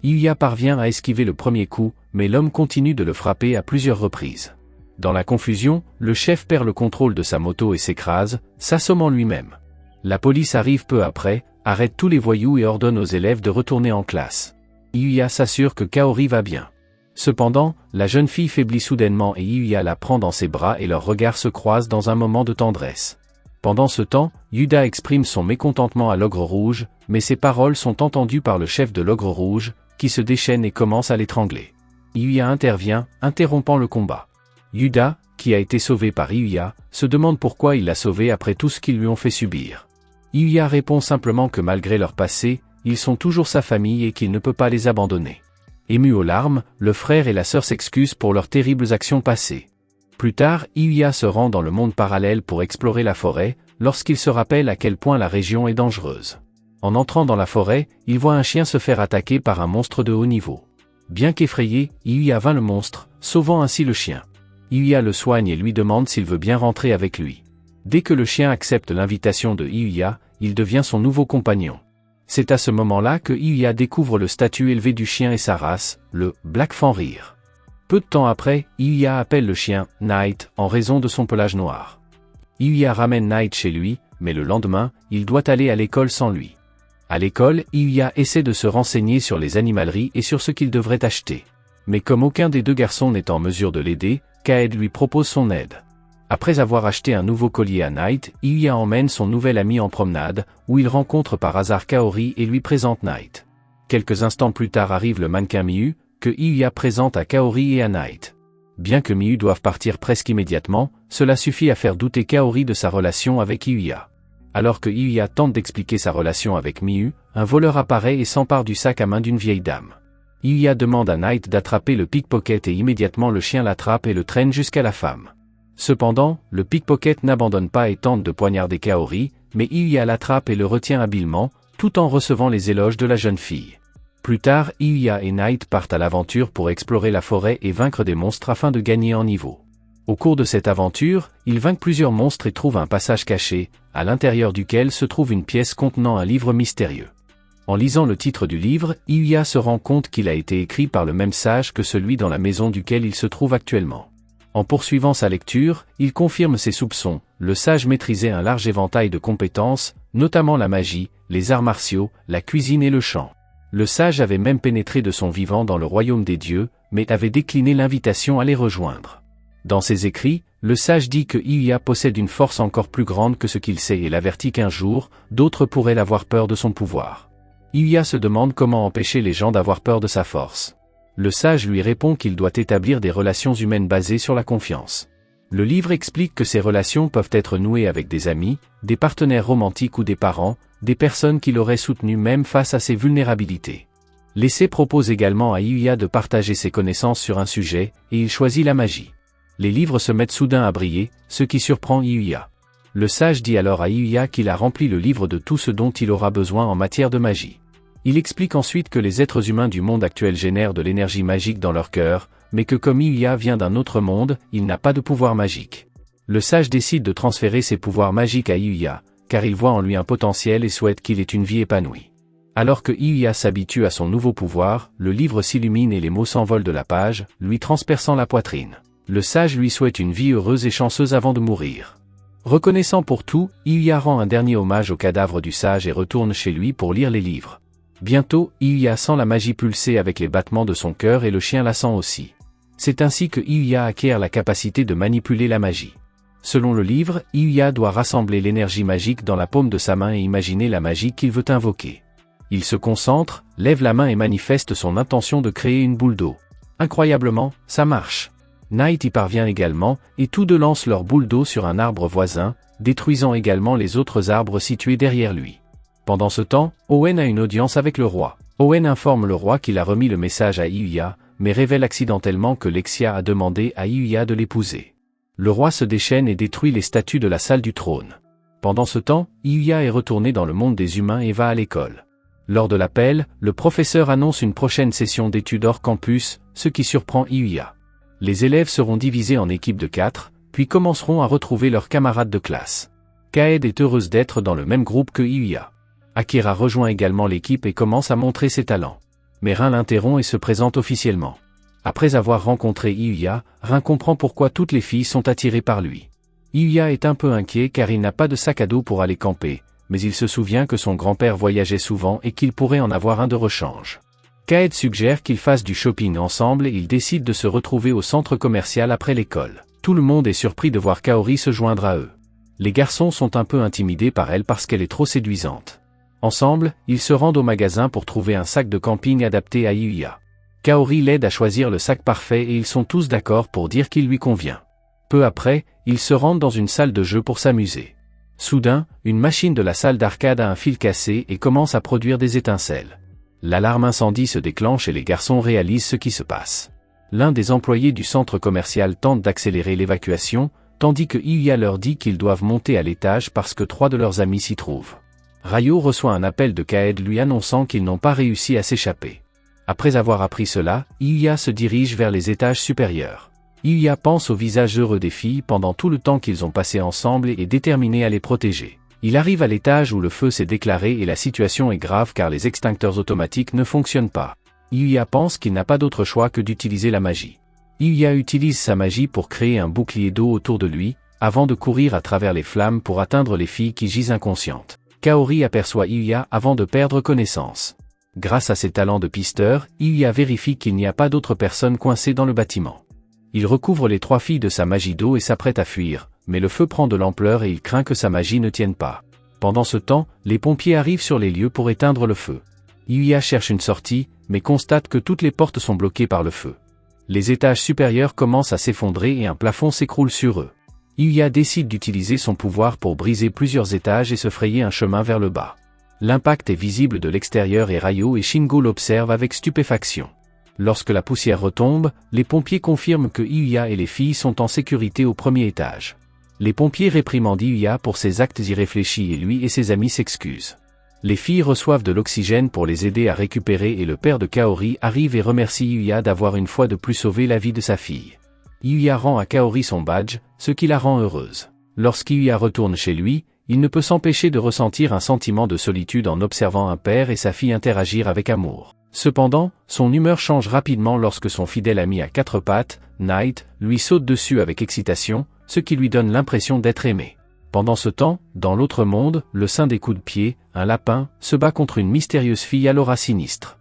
Iuya parvient à esquiver le premier coup, mais l'homme continue de le frapper à plusieurs reprises. Dans la confusion, le chef perd le contrôle de sa moto et s'écrase, s'assommant lui-même. La police arrive peu après, arrête tous les voyous et ordonne aux élèves de retourner en classe. Iuya s'assure que Kaori va bien. Cependant, la jeune fille faiblit soudainement et Iuya la prend dans ses bras et leurs regards se croisent dans un moment de tendresse. Pendant ce temps, Yuda exprime son mécontentement à l'ogre rouge, mais ses paroles sont entendues par le chef de l'ogre rouge, qui se déchaîne et commence à l'étrangler. Iuya intervient, interrompant le combat. Yuda, qui a été sauvé par Iuya, se demande pourquoi il l'a sauvé après tout ce qu'ils lui ont fait subir. Iuya répond simplement que malgré leur passé, ils sont toujours sa famille et qu'il ne peut pas les abandonner. Ému aux larmes, le frère et la sœur s'excusent pour leurs terribles actions passées. Plus tard, Iuya se rend dans le monde parallèle pour explorer la forêt, lorsqu'il se rappelle à quel point la région est dangereuse. En entrant dans la forêt, il voit un chien se faire attaquer par un monstre de haut niveau. Bien qu'effrayé, Iuya vainc le monstre, sauvant ainsi le chien. Iuya le soigne et lui demande s'il veut bien rentrer avec lui. Dès que le chien accepte l'invitation de Hyuya, il devient son nouveau compagnon. C'est à ce moment-là que Hyuya découvre le statut élevé du chien et sa race, le Black Fenrir. Peu de temps après, Hyuya appelle le chien Night en raison de son pelage noir. Hyuya ramène Night chez lui, mais le lendemain, il doit aller à l'école sans lui. À l'école, Hyuya essaie de se renseigner sur les animaleries et sur ce qu'il devrait acheter. Mais comme aucun des deux garçons n'est en mesure de l'aider, Kaed lui propose son aide. Après avoir acheté un nouveau collier à Night, Hyuya emmène son nouvel ami en promenade, où il rencontre par hasard Kaori et lui présente Night. Quelques instants plus tard arrive le mannequin Miu, que Hyuya présente à Kaori et à Night. Bien que Miu doive partir presque immédiatement, cela suffit à faire douter Kaori de sa relation avec Hyuya. Alors que Hyuya tente d'expliquer sa relation avec Miu, un voleur apparaît et s'empare du sac à main d'une vieille dame. Hyuya demande à Night d'attraper le pickpocket et immédiatement le chien l'attrape et le traîne jusqu'à la femme. Cependant, le pickpocket n'abandonne pas et tente de poignarder Kaori, mais Hyuya l'attrape et le retient habilement, tout en recevant les éloges de la jeune fille. Plus tard, Hyuya et Night partent à l'aventure pour explorer la forêt et vaincre des monstres afin de gagner en niveau. Au cours de cette aventure, ils vainquent plusieurs monstres et trouvent un passage caché, à l'intérieur duquel se trouve une pièce contenant un livre mystérieux. En lisant le titre du livre, Hyuya se rend compte qu'il a été écrit par le même sage que celui dans la maison duquel il se trouve actuellement. En poursuivant sa lecture, il confirme ses soupçons, le sage maîtrisait un large éventail de compétences, notamment la magie, les arts martiaux, la cuisine et le chant. Le sage avait même pénétré de son vivant dans le royaume des dieux, mais avait décliné l'invitation à les rejoindre. Dans ses écrits, le sage dit que Hyuya possède une force encore plus grande que ce qu'il sait et l'avertit qu'un jour, d'autres pourraient avoir peur de son pouvoir. Hyuya se demande comment empêcher les gens d'avoir peur de sa force. Le sage lui répond qu'il doit établir des relations humaines basées sur la confiance. Le livre explique que ces relations peuvent être nouées avec des amis, des partenaires romantiques ou des parents, des personnes qui l'auraient soutenu même face à ses vulnérabilités. L'essai propose également à Hyuya de partager ses connaissances sur un sujet, et il choisit la magie. Les livres se mettent soudain à briller, ce qui surprend Hyuya. Le sage dit alors à Hyuya qu'il a rempli le livre de tout ce dont il aura besoin en matière de magie. Il explique ensuite que les êtres humains du monde actuel génèrent de l'énergie magique dans leur cœur, mais que comme Hyuya vient d'un autre monde, il n'a pas de pouvoir magique. Le sage décide de transférer ses pouvoirs magiques à Hyuya, car il voit en lui un potentiel et souhaite qu'il ait une vie épanouie. Alors que Hyuya s'habitue à son nouveau pouvoir, le livre s'illumine et les mots s'envolent de la page, lui transperçant la poitrine. Le sage lui souhaite une vie heureuse et chanceuse avant de mourir. Reconnaissant pour tout, Hyuya rend un dernier hommage au cadavre du sage et retourne chez lui pour lire les livres. Bientôt, Hyuya sent la magie pulser avec les battements de son cœur et le chien la sent aussi. C'est ainsi que Hyuya acquiert la capacité de manipuler la magie. Selon le livre, Hyuya doit rassembler l'énergie magique dans la paume de sa main et imaginer la magie qu'il veut invoquer. Il se concentre, lève la main et manifeste son intention de créer une boule d'eau. Incroyablement, ça marche. Night y parvient également, et tous deux lancent leur boule d'eau sur un arbre voisin, détruisant également les autres arbres situés derrière lui. Pendant ce temps, Owen a une audience avec le roi. Owen informe le roi qu'il a remis le message à Hyuya, mais révèle accidentellement que Lexia a demandé à Hyuya de l'épouser. Le roi se déchaîne et détruit les statues de la salle du trône. Pendant ce temps, Hyuya est retourné dans le monde des humains et va à l'école. Lors de l'appel, le professeur annonce une prochaine session d'études hors campus, ce qui surprend Hyuya. Les élèves seront divisés en équipes de 4, puis commenceront à retrouver leurs camarades de classe. Kaed est heureuse d'être dans le même groupe que Hyuya. Akira rejoint également l'équipe et commence à montrer ses talents. Mais Rin l'interrompt et se présente officiellement. Après avoir rencontré Hyuya, Rin comprend pourquoi toutes les filles sont attirées par lui. Hyuya est un peu inquiet car il n'a pas de sac à dos pour aller camper, mais il se souvient que son grand-père voyageait souvent et qu'il pourrait en avoir un de rechange. Kaed suggère qu'ils fassent du shopping ensemble et ils décident de se retrouver au centre commercial après l'école. Tout le monde est surpris de voir Kaori se joindre à eux. Les garçons sont un peu intimidés par elle parce qu'elle est trop séduisante. Ensemble, ils se rendent au magasin pour trouver un sac de camping adapté à Hyuya. Kaori l'aide à choisir le sac parfait et ils sont tous d'accord pour dire qu'il lui convient. Peu après, ils se rendent dans une salle de jeu pour s'amuser. Soudain, une machine de la salle d'arcade a un fil cassé et commence à produire des étincelles. L'alarme incendie se déclenche et les garçons réalisent ce qui se passe. L'un des employés du centre commercial tente d'accélérer l'évacuation, tandis que Hyuya leur dit qu'ils doivent monter à l'étage parce que 3 de leurs amis s'y trouvent. Ryo reçoit un appel de Kaed lui annonçant qu'ils n'ont pas réussi à s'échapper. Après avoir appris cela, Hyuya se dirige vers les étages supérieurs. Yuya pense au visage heureux des filles pendant tout le temps qu'ils ont passé ensemble et est déterminé à les protéger. Il arrive à l'étage où le feu s'est déclaré et la situation est grave car les extincteurs automatiques ne fonctionnent pas. Yuya pense qu'il n'a pas d'autre choix que d'utiliser la magie. Yuya utilise sa magie pour créer un bouclier d'eau autour de lui, avant de courir à travers les flammes pour atteindre les filles qui gisent inconscientes. Kaori aperçoit Yuya avant de perdre connaissance. Grâce à ses talents de pisteur, Yuya vérifie qu'il n'y a pas d'autres personnes coincées dans le bâtiment. Il recouvre les 3 filles de sa magie d'eau et s'apprête à fuir, mais le feu prend de l'ampleur et il craint que sa magie ne tienne pas. Pendant ce temps, les pompiers arrivent sur les lieux pour éteindre le feu. Yuya cherche une sortie, mais constate que toutes les portes sont bloquées par le feu. Les étages supérieurs commencent à s'effondrer et un plafond s'écroule sur eux. Yuya décide d'utiliser son pouvoir pour briser plusieurs étages et se frayer un chemin vers le bas. L'impact est visible de l'extérieur et Ryo et Shingo l'observent avec stupéfaction. Lorsque la poussière retombe, les pompiers confirment que Yuya et les filles sont en sécurité au premier étage. Les pompiers réprimandent Yuya pour ses actes irréfléchis et lui et ses amis s'excusent. Les filles reçoivent de l'oxygène pour les aider à récupérer et le père de Kaori arrive et remercie Yuya d'avoir une fois de plus sauvé la vie de sa fille. Yuya rend à Kaori son badge, ce qui la rend heureuse. Lorsqu'Yuya retourne chez lui, il ne peut s'empêcher de ressentir un sentiment de solitude en observant un père et sa fille interagir avec amour. Cependant, son humeur change rapidement lorsque son fidèle ami à 4 pattes, Knight, lui saute dessus avec excitation, ce qui lui donne l'impression d'être aimé. Pendant ce temps, dans l'autre monde, le saint des coups de pied, un lapin, se bat contre une mystérieuse fille à l'aura sinistre.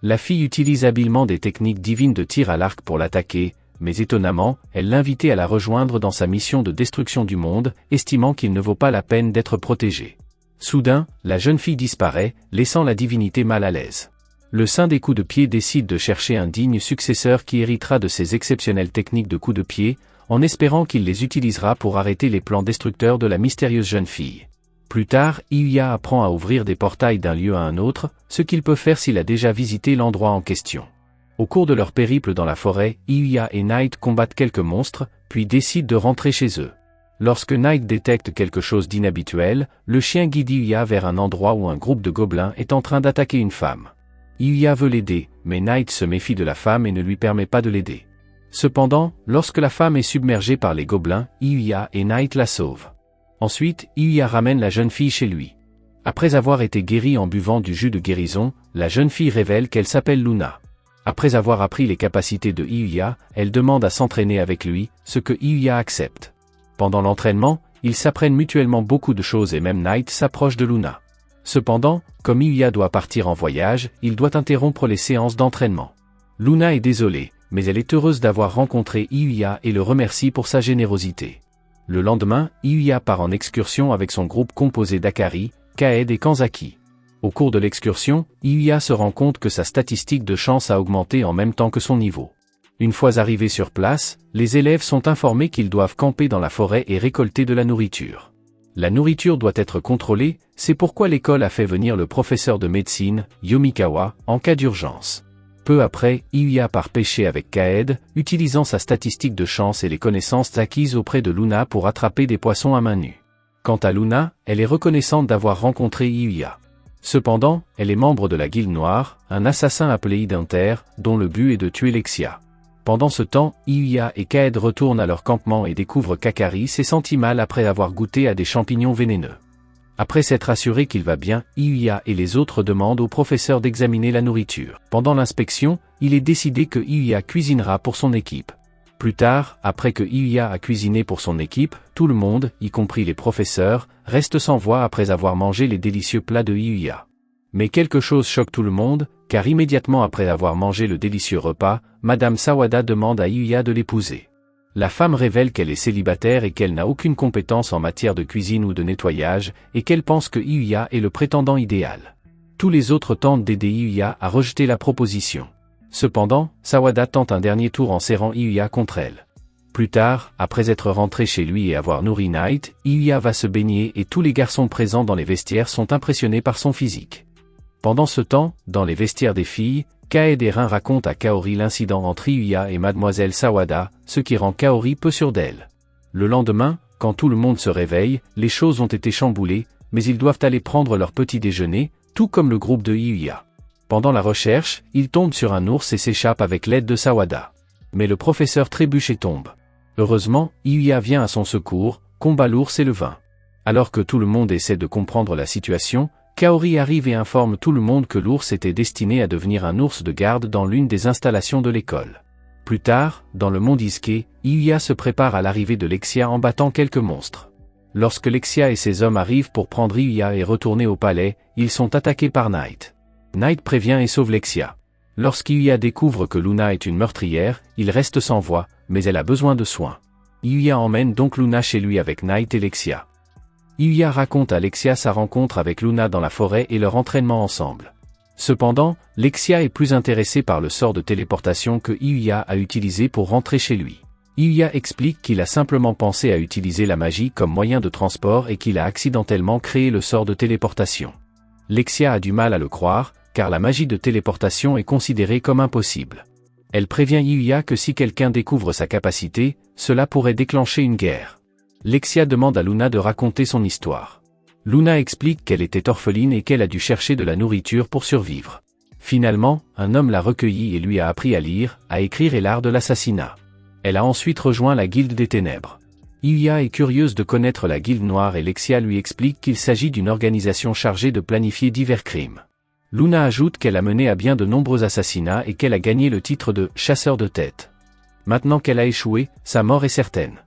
La fille utilise habilement des techniques divines de tir à l'arc pour l'attaquer, mais étonnamment, elle l'invitait à la rejoindre dans sa mission de destruction du monde, estimant qu'il ne vaut pas la peine d'être protégé. Soudain, la jeune fille disparaît, laissant la divinité mal à l'aise. Le saint des coups de pied décide de chercher un digne successeur qui héritera de ses exceptionnelles techniques de coups de pied, en espérant qu'il les utilisera pour arrêter les plans destructeurs de la mystérieuse jeune fille. Plus tard, Yuya apprend à ouvrir des portails d'un lieu à un autre, ce qu'il peut faire s'il a déjà visité l'endroit en question. Au cours de leur périple dans la forêt, Yuya et Knight combattent quelques monstres, puis décident de rentrer chez eux. Lorsque Knight détecte quelque chose d'inhabituel, le chien guide Yuya vers un endroit où un groupe de gobelins est en train d'attaquer une femme. Yuya veut l'aider, mais Knight se méfie de la femme et ne lui permet pas de l'aider. Cependant, lorsque la femme est submergée par les gobelins, Yuya et Knight la sauvent. Ensuite, Yuya ramène la jeune fille chez lui. Après avoir été guérie en buvant du jus de guérison, la jeune fille révèle qu'elle s'appelle Luna. Après avoir appris les capacités de Yuya, elle demande à s'entraîner avec lui, ce que Yuya accepte. Pendant l'entraînement, ils s'apprennent mutuellement beaucoup de choses et même Knight s'approche de Luna. Cependant, comme Yuya doit partir en voyage, il doit interrompre les séances d'entraînement. Luna est désolée, mais elle est heureuse d'avoir rencontré Yuya et le remercie pour sa générosité. Le lendemain, Yuya part en excursion avec son groupe composé d'Akari, Kaed et Kanzaki. Au cours de l'excursion, Yuya se rend compte que sa statistique de chance a augmenté en même temps que son niveau. Une fois arrivés sur place, les élèves sont informés qu'ils doivent camper dans la forêt et récolter de la nourriture. La nourriture doit être contrôlée, c'est pourquoi l'école a fait venir le professeur de médecine, Yomikawa, en cas d'urgence. Peu après, Yuya part pêcher avec Kaed, utilisant sa statistique de chance et les connaissances acquises auprès de Luna pour attraper des poissons à main nue. Quant à Luna, elle est reconnaissante d'avoir rencontré Yuya. Cependant, elle est membre de la Guilde Noire, un assassin appelé Identer, dont le but est de tuer Lexia. Pendant ce temps, Yuya et Kaed retournent à leur campement et découvrent qu'Akari s'est senti mal après avoir goûté à des champignons vénéneux. Après s'être assuré qu'il va bien, Yuya et les autres demandent au professeur d'examiner la nourriture. Pendant l'inspection, il est décidé que Yuya cuisinera pour son équipe. Plus tard, après que Yuya a cuisiné pour son équipe, tout le monde, y compris les professeurs, reste sans voix après avoir mangé les délicieux plats de Yuya. Mais quelque chose choque tout le monde, car immédiatement après avoir mangé le délicieux repas, Madame Sawada demande à Yuya de l'épouser. La femme révèle qu'elle est célibataire et qu'elle n'a aucune compétence en matière de cuisine ou de nettoyage, et qu'elle pense que Yuya est le prétendant idéal. Tous les autres tentent d'aider Yuya à rejeter la proposition. Cependant, Sawada tente un dernier tour en serrant Yuya contre elle. Plus tard, après être rentré chez lui et avoir nourri Knight, Yuya va se baigner et tous les garçons présents dans les vestiaires sont impressionnés par son physique. Pendant ce temps, dans les vestiaires des filles, Kaed et Rin racontent à Kaori l'incident entre Yuya et Mademoiselle Sawada, ce qui rend Kaori peu sûre d'elle. Le lendemain, quand tout le monde se réveille, les choses ont été chamboulées, mais ils doivent aller prendre leur petit déjeuner, tout comme le groupe de Yuya. Pendant la recherche, ils tombent sur un ours et s'échappent avec l'aide de Sawada. Mais le professeur trébuche et tombe. Heureusement, Iuya vient à son secours, combat l'ours et le vainc. Alors que tout le monde essaie de comprendre la situation, Kaori arrive et informe tout le monde que l'ours était destiné à devenir un ours de garde dans l'une des installations de l'école. Plus tard, dans le monde Iske, Iuya se prépare à l'arrivée de Lexia en battant quelques monstres. Lorsque Lexia et ses hommes arrivent pour prendre Iuya et retourner au palais, ils sont attaqués par Knight. Knight prévient et sauve Lexia. Lorsqu'Iuya découvre que Luna est une meurtrière, il reste sans voix, mais elle a besoin de soins. Iuya emmène donc Luna chez lui avec Knight et Lexia. Iuya raconte à Lexia sa rencontre avec Luna dans la forêt et leur entraînement ensemble. Cependant, Lexia est plus intéressée par le sort de téléportation que Iuya a utilisé pour rentrer chez lui. Iuya explique qu'il a simplement pensé à utiliser la magie comme moyen de transport et qu'il a accidentellement créé le sort de téléportation. Lexia a du mal à le croire, car la magie de téléportation est considérée comme impossible. Elle prévient Iuya que si quelqu'un découvre sa capacité, cela pourrait déclencher une guerre. Lexia demande à Luna de raconter son histoire. Luna explique qu'elle était orpheline et qu'elle a dû chercher de la nourriture pour survivre. Finalement, un homme l'a recueillie et lui a appris à lire, à écrire et l'art de l'assassinat. Elle a ensuite rejoint la Guilde des Ténèbres. Iuya est curieuse de connaître la Guilde Noire et Lexia lui explique qu'il s'agit d'une organisation chargée de planifier divers crimes. Luna ajoute qu'elle a mené à bien de nombreux assassinats et qu'elle a gagné le titre de « chasseur de têtes ». Maintenant qu'elle a échoué, sa mort est certaine.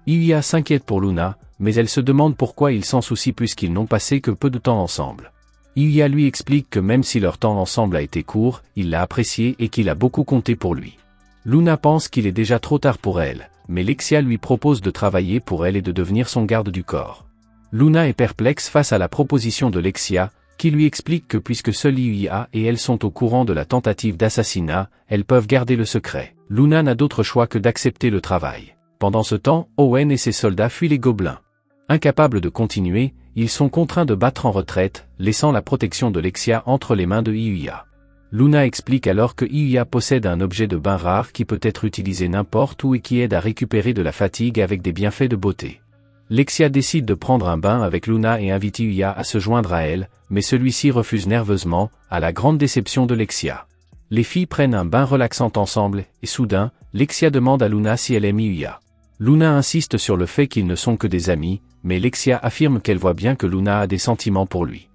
Iuya s'inquiète pour Luna, mais elle se demande pourquoi il s'en soucie puisqu'ils n'ont passé que peu de temps ensemble. Iuya lui explique que même si leur temps ensemble a été court, il l'a apprécié et qu'il a beaucoup compté pour lui. Luna pense qu'il est déjà trop tard pour elle, mais Lexia lui propose de travailler pour elle et de devenir son garde du corps. Luna est perplexe face à la proposition de Lexia, qui lui explique que puisque seul Iuya et elle sont au courant de la tentative d'assassinat, elles peuvent garder le secret. Luna n'a d'autre choix que d'accepter le travail. Pendant ce temps, Owen et ses soldats fuient les gobelins. Incapables de continuer, ils sont contraints de battre en retraite, laissant la protection de Lexia entre les mains de Iuya. Luna explique alors que Iuya possède un objet de bain rare qui peut être utilisé n'importe où et qui aide à récupérer de la fatigue avec des bienfaits de beauté. Lexia décide de prendre un bain avec Luna et invite Iuya à se joindre à elle, mais celui-ci refuse nerveusement, à la grande déception de Lexia. Les filles prennent un bain relaxant ensemble, et soudain, Lexia demande à Luna si elle aime Iuya. Luna insiste sur le fait qu'ils ne sont que des amis, mais Lexia affirme qu'elle voit bien que Luna a des sentiments pour lui.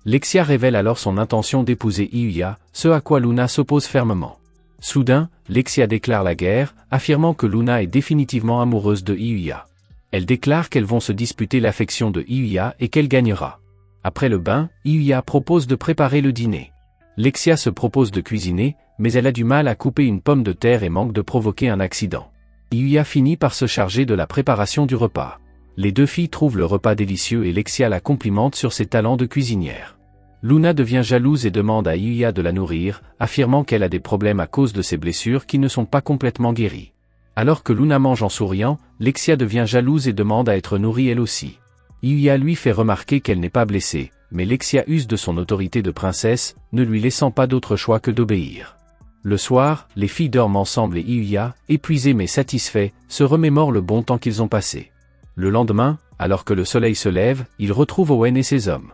Lexia révèle alors son intention d'épouser Iuya, ce à quoi Luna s'oppose fermement. Soudain, Lexia déclare la guerre, affirmant que Luna est définitivement amoureuse de Iuya. Elle déclare qu'elles vont se disputer l'affection de Iuya et qu'elle gagnera. Après le bain, Iuya propose de préparer le dîner. Lexia se propose de cuisiner, mais elle a du mal à couper une pomme de terre et manque de provoquer un accident. Iuya finit par se charger de la préparation du repas. Les deux filles trouvent le repas délicieux et Lexia la complimente sur ses talents de cuisinière. Luna devient jalouse et demande à Iuya de la nourrir, affirmant qu'elle a des problèmes à cause de ses blessures qui ne sont pas complètement guéries. Alors que Luna mange en souriant, Lexia devient jalouse et demande à être nourrie elle aussi. Iuya lui fait remarquer qu'elle n'est pas blessée, mais Lexia use de son autorité de princesse, ne lui laissant pas d'autre choix que d'obéir. Le soir, les filles dorment ensemble et Iuya, épuisé mais satisfait, se remémore le bon temps qu'ils ont passé. Le lendemain, alors que le soleil se lève, il retrouve Owen et ses hommes.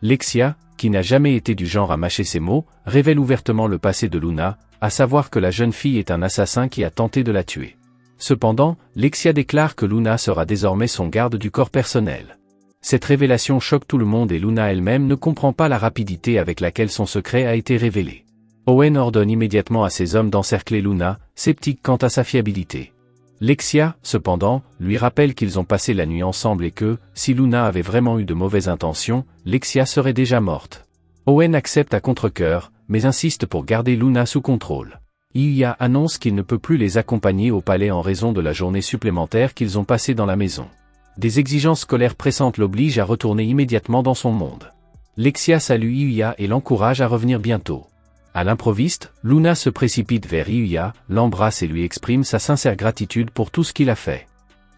Lexia, qui n'a jamais été du genre à mâcher ses mots, révèle ouvertement le passé de Luna, à savoir que la jeune fille est un assassin qui a tenté de la tuer. Cependant, Lexia déclare que Luna sera désormais son garde du corps personnel. Cette révélation choque tout le monde et Luna elle-même ne comprend pas la rapidité avec laquelle son secret a été révélé. Owen ordonne immédiatement à ses hommes d'encercler Luna, sceptique quant à sa fiabilité. Lexia, cependant, lui rappelle qu'ils ont passé la nuit ensemble et que, si Luna avait vraiment eu de mauvaises intentions, Lexia serait déjà morte. Owen accepte à contre-cœur, mais insiste pour garder Luna sous contrôle. Iuya annonce qu'il ne peut plus les accompagner au palais en raison de la journée supplémentaire qu'ils ont passée dans la maison. Des exigences scolaires pressantes l'obligent à retourner immédiatement dans son monde. Lexia salue Iuya et l'encourage à revenir bientôt. À l'improviste, Luna se précipite vers Iuya, l'embrasse et lui exprime sa sincère gratitude pour tout ce qu'il a fait.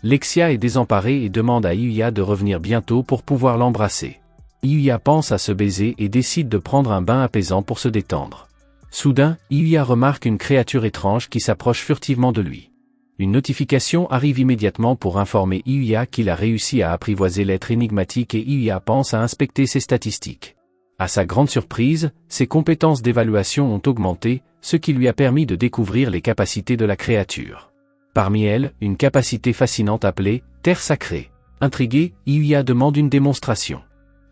Lexia est désemparée et demande à Iuya de revenir bientôt pour pouvoir l'embrasser. Iuya pense à se baiser et décide de prendre un bain apaisant pour se détendre. Soudain, Iuya remarque une créature étrange qui s'approche furtivement de lui. Une notification arrive immédiatement pour informer Iuya qu'il a réussi à apprivoiser l'être énigmatique et Iuya pense à inspecter ses statistiques. À sa grande surprise, ses compétences d'évaluation ont augmenté, ce qui lui a permis de découvrir les capacités de la créature. Parmi elles, une capacité fascinante appelée « Terre sacrée ». Intrigué, Yuya demande une démonstration.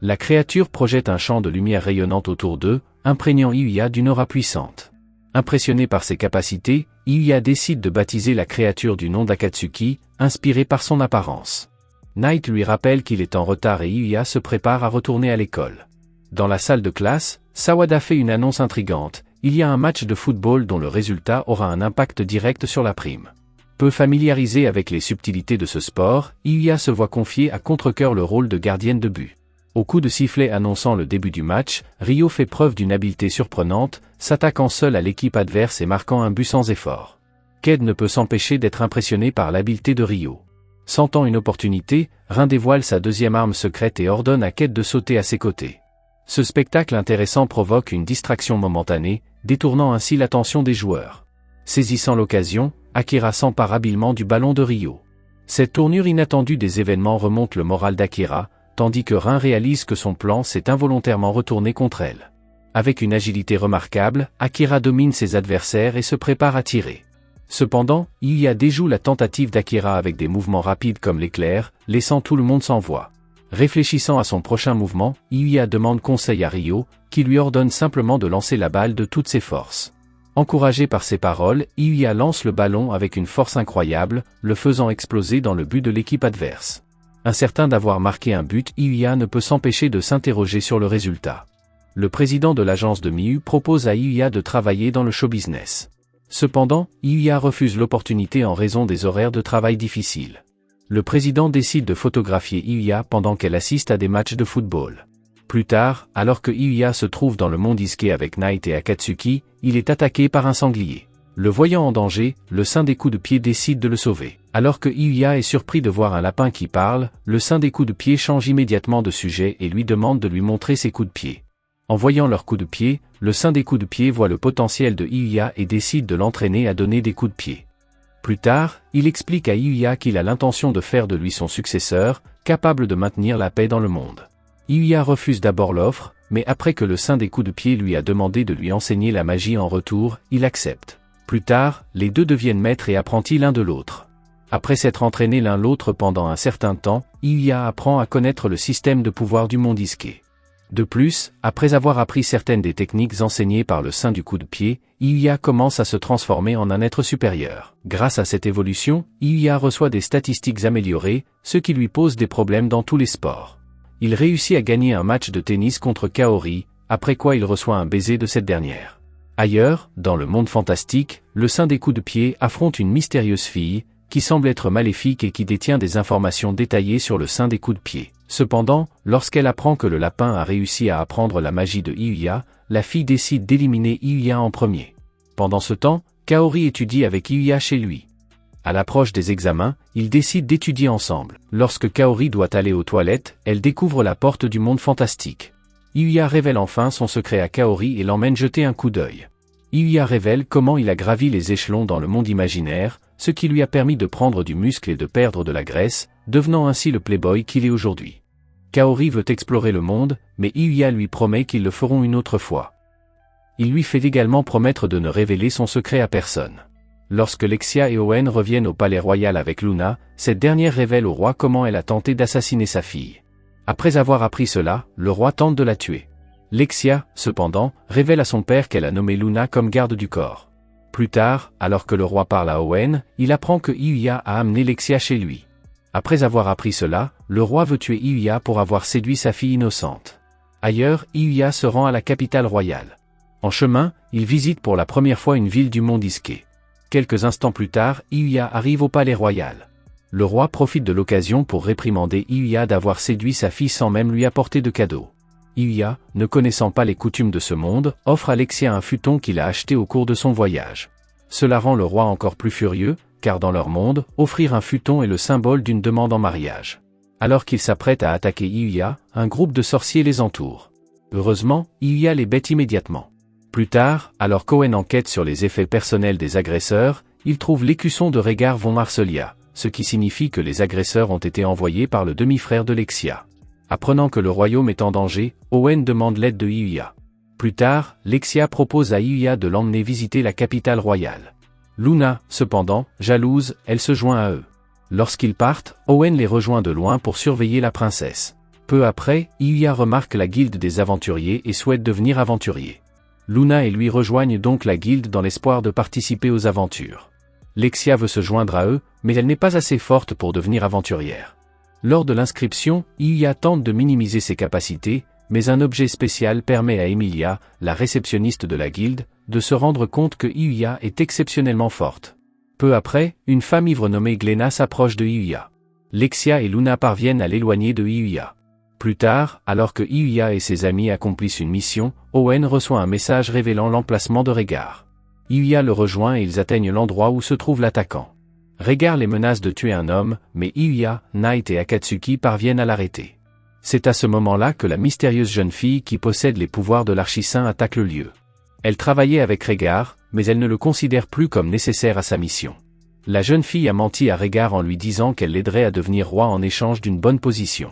La créature projette un champ de lumière rayonnante autour d'eux, imprégnant Yuya d'une aura puissante. Impressionné par ses capacités, Yuya décide de baptiser la créature du nom d'Akatsuki, inspiré par son apparence. Knight lui rappelle qu'il est en retard et Yuya se prépare à retourner à l'école. Dans la salle de classe, Sawada fait une annonce intrigante, il y a un match de football dont le résultat aura un impact direct sur la prime. Peu familiarisé avec les subtilités de ce sport, Yuya se voit confier à contre-cœur le rôle de gardienne de but. Au coup de sifflet annonçant le début du match, Ryo fait preuve d'une habileté surprenante, s'attaquant seul à l'équipe adverse et marquant un but sans effort. Ked ne peut s'empêcher d'être impressionné par l'habileté de Ryo. Sentant une opportunité, Rin dévoile sa deuxième arme secrète et ordonne à Ked de sauter à ses côtés. Ce spectacle intéressant provoque une distraction momentanée, détournant ainsi l'attention des joueurs. Saisissant l'occasion, Akira s'empare habilement du ballon de Ryo. Cette tournure inattendue des événements remonte le moral d'Akira, tandis que Rin réalise que son plan s'est involontairement retourné contre elle. Avec une agilité remarquable, Akira domine ses adversaires et se prépare à tirer. Cependant, Yuya déjoue la tentative d'Akira avec des mouvements rapides comme l'éclair, laissant tout le monde sans voix. Réfléchissant à son prochain mouvement, Yuya demande conseil à Ryo, qui lui ordonne simplement de lancer la balle de toutes ses forces. Encouragé par ces paroles, Yuya lance le ballon avec une force incroyable, le faisant exploser dans le but de l'équipe adverse. Incertain d'avoir marqué un but, Yuya ne peut s'empêcher de s'interroger sur le résultat. Le président de l'agence de Miu propose à Yuya de travailler dans le show business. Cependant, Yuya refuse l'opportunité en raison des horaires de travail difficiles. Le président décide de photographier Yuya pendant qu'elle assiste à des matchs de football. Plus tard, alors que Yuya se trouve dans le monde Isuke avec Knight et Akatsuki, il est attaqué par un sanglier. Le voyant en danger, le saint des coups de pied décide de le sauver. Alors que Yuya est surpris de voir un lapin qui parle, le saint des coups de pied change immédiatement de sujet et lui demande de lui montrer ses coups de pied. En voyant leurs coups de pied, le saint des coups de pied voit le potentiel de Yuya et décide de l'entraîner à donner des coups de pied. Plus tard, il explique à Yuya qu'il a l'intention de faire de lui son successeur, capable de maintenir la paix dans le monde. Yuya refuse d'abord l'offre, mais après que le saint des coups de pied lui a demandé de lui enseigner la magie en retour, il accepte. Plus tard, les deux deviennent maîtres et apprentis l'un de l'autre. Après s'être entraînés l'un l'autre pendant un certain temps, Yuya apprend à connaître le système de pouvoir du monde Isuke. De plus, après avoir appris certaines des techniques enseignées par le saint du coup de pied, Yuya commence à se transformer en un être supérieur. Grâce à cette évolution, Yuya reçoit des statistiques améliorées, ce qui lui pose des problèmes dans tous les sports. Il réussit à gagner un match de tennis contre Kaori, après quoi il reçoit un baiser de cette dernière. Ailleurs, dans le monde fantastique, le saint des coups de pied affronte une mystérieuse fille, qui semble être maléfique et qui détient des informations détaillées sur le saint des coups de pied. Cependant, lorsqu'elle apprend que le lapin a réussi à apprendre la magie de Yuya, la fille décide d'éliminer Yuya en premier. Pendant ce temps, Kaori étudie avec Yuya chez lui. À l'approche des examens, ils décident d'étudier ensemble. Lorsque Kaori doit aller aux toilettes, elle découvre la porte du monde fantastique. Yuya révèle enfin son secret à Kaori et l'emmène jeter un coup d'œil. Yuya révèle comment il a gravi les échelons dans le monde imaginaire, ce qui lui a permis de prendre du muscle et de perdre de la graisse, devenant ainsi le playboy qu'il est aujourd'hui. Kaori veut explorer le monde, mais Yuya lui promet qu'ils le feront une autre fois. Il lui fait également promettre de ne révéler son secret à personne. Lorsque Lexia et Owen reviennent au palais royal avec Luna, cette dernière révèle au roi comment elle a tenté d'assassiner sa fille. Après avoir appris cela, le roi tente de la tuer. Lexia, cependant, révèle à son père qu'elle a nommé Luna comme garde du corps. Plus tard, alors que le roi parle à Owen, il apprend que Yuya a amené Lexia chez lui. Après avoir appris cela, le roi veut tuer Yuya pour avoir séduit sa fille innocente. Ailleurs, Yuya se rend à la capitale royale. En chemin, il visite pour la première fois une ville du monde Isuke. Quelques instants plus tard, Yuya arrive au palais royal. Le roi profite de l'occasion pour réprimander Yuya d'avoir séduit sa fille sans même lui apporter de cadeau. Yuya, ne connaissant pas les coutumes de ce monde, offre à Lexia un futon qu'il a acheté au cours de son voyage. Cela rend le roi encore plus furieux, car dans leur monde, offrir un futon est le symbole d'une demande en mariage. Alors qu'ils s'apprêtent à attaquer Yuya, un groupe de sorciers les entoure. Heureusement, Yuya les bête immédiatement. Plus tard, alors qu'Owen enquête sur les effets personnels des agresseurs, il trouve l'écusson de Rhaegar von Marcellia, ce qui signifie que les agresseurs ont été envoyés par le demi-frère de Lexia. Apprenant que le royaume est en danger, Owen demande l'aide de Hyuya. Plus tard, Lexia propose à Hyuya de l'emmener visiter la capitale royale. Luna, cependant, jalouse, elle se joint à eux. Lorsqu'ils partent, Owen les rejoint de loin pour surveiller la princesse. Peu après, Hyuya remarque la guilde des aventuriers et souhaite devenir aventurier. Luna et lui rejoignent donc la guilde dans l'espoir de participer aux aventures. Lexia veut se joindre à eux, mais elle n'est pas assez forte pour devenir aventurière. Lors de l'inscription, Hyuya tente de minimiser ses capacités, mais un objet spécial permet à Emilia, la réceptionniste de la guilde, de se rendre compte que Hyuya est exceptionnellement forte. Peu après, une femme ivre nommée Glenna s'approche de Hyuya. Lexia et Luna parviennent à l'éloigner de Hyuya. Plus tard, alors que Hyuya et ses amis accomplissent une mission, Owen reçoit un message révélant l'emplacement de Rhaegar. Hyuya le rejoint et ils atteignent l'endroit où se trouve l'attaquant. Rhaegar les menace de tuer un homme, mais Hyuya, Knight et Akatsuki parviennent à l'arrêter. C'est à ce moment-là que la mystérieuse jeune fille qui possède les pouvoirs de l'Archi-Saint attaque le lieu. Elle travaillait avec Rhaegar, mais elle ne le considère plus comme nécessaire à sa mission. La jeune fille a menti à Rhaegar en lui disant qu'elle l'aiderait à devenir roi en échange d'une bonne position.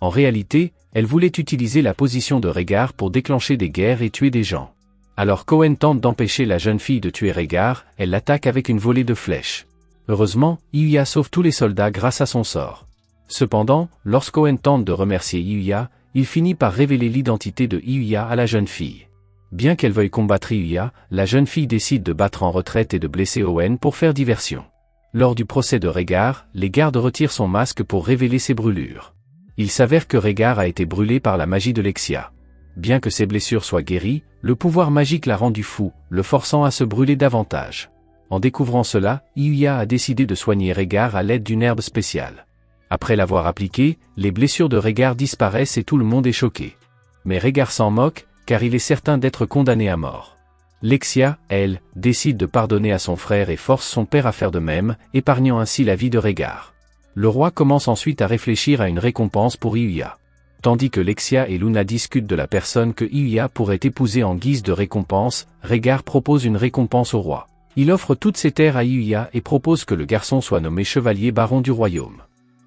En réalité, elle voulait utiliser la position de Rhaegar pour déclencher des guerres et tuer des gens. Alors qu'Owen tente d'empêcher la jeune fille de tuer Rhaegar, elle l'attaque avec une volée de flèches. Heureusement, Hyuya sauve tous les soldats grâce à son sort. Cependant, lorsqu'Owen tente de remercier Hyuya, il finit par révéler l'identité de Hyuya à la jeune fille. Bien qu'elle veuille combattre Hyuya, la jeune fille décide de battre en retraite et de blesser Owen pour faire diversion. Lors du procès de Rhaegar, les gardes retirent son masque pour révéler ses brûlures. Il s'avère que Rhaegar a été brûlé par la magie de Lexia. Bien que ses blessures soient guéries, le pouvoir magique l'a rendu fou, le forçant à se brûler davantage. En découvrant cela, Hyuya a décidé de soigner Rhaegar à l'aide d'une herbe spéciale. Après l'avoir appliquée, les blessures de Rhaegar disparaissent et tout le monde est choqué. Mais Rhaegar s'en moque, car il est certain d'être condamné à mort. Lexia, elle, décide de pardonner à son frère et force son père à faire de même, épargnant ainsi la vie de Rhaegar. Le roi commence ensuite à réfléchir à une récompense pour Hyuya. Tandis que Lexia et Luna discutent de la personne que Hyuya pourrait épouser en guise de récompense, Rhaegar propose une récompense au roi. Il offre toutes ses terres à Hyuya et propose que le garçon soit nommé chevalier baron du royaume.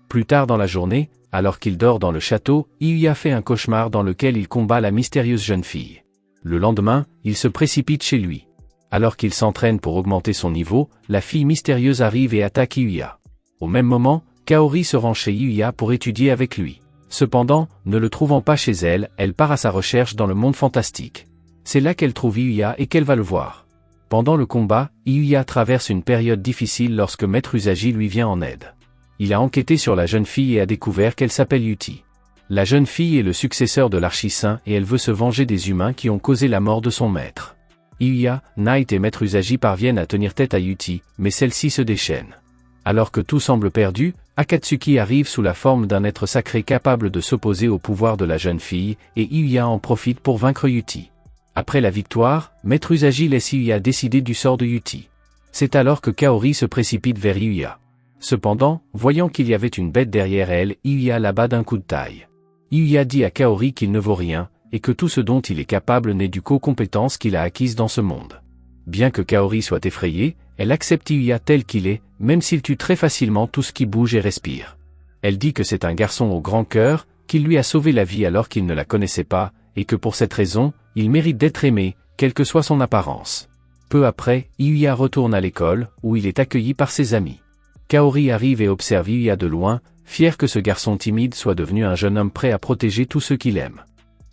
Plus tard dans la journée, alors qu'il dort dans le château, Hyuya fait un cauchemar dans lequel il combat la mystérieuse jeune fille. Le lendemain, il se précipite chez lui. Alors qu'il s'entraîne pour augmenter son niveau, la fille mystérieuse arrive et attaque Hyuya. Au même moment, Kaori se rend chez Hyuya pour étudier avec lui. Cependant, ne le trouvant pas chez elle, elle part à sa recherche dans le monde fantastique. C'est là qu'elle trouve Hyuya et qu'elle va le voir. Pendant le combat, Hyuya traverse une période difficile lorsque Maître Usagi lui vient en aide. Il a enquêté sur la jeune fille et a découvert qu'elle s'appelle Yuti. La jeune fille est le successeur de l'Archi-Saint et elle veut se venger des humains qui ont causé la mort de son maître. Hyuya, Knight et Maître Usagi parviennent à tenir tête à Yuti, mais celle-ci se déchaîne. Alors que tout semble perdu, Akatsuki arrive sous la forme d'un être sacré capable de s'opposer au pouvoir de la jeune fille, et Hyuya en profite pour vaincre Yuti. Après la victoire, Maître Usagi laisse Hyuya décider du sort de Yuti. C'est alors que Kaori se précipite vers Hyuya. Cependant, voyant qu'il y avait une bête derrière elle, Hyuya l'abat d'un coup de taille. Hyuya dit à Kaori qu'il ne vaut rien, et que tout ce dont il est capable n'est du qu'aux compétences qu'il a acquises dans ce monde. Bien que Kaori soit effrayée, elle accepte Hyuya tel qu'il est, même s'il tue très facilement tout ce qui bouge et respire. Elle dit que c'est un garçon au grand cœur, qu'il lui a sauvé la vie alors qu'il ne la connaissait pas, et que pour cette raison, il mérite d'être aimé, quelle que soit son apparence. Peu après, Hyuya retourne à l'école, où il est accueilli par ses amis. Kaori arrive et observe Hyuya de loin, fier que ce garçon timide soit devenu un jeune homme prêt à protéger tous ceux qu'il aime.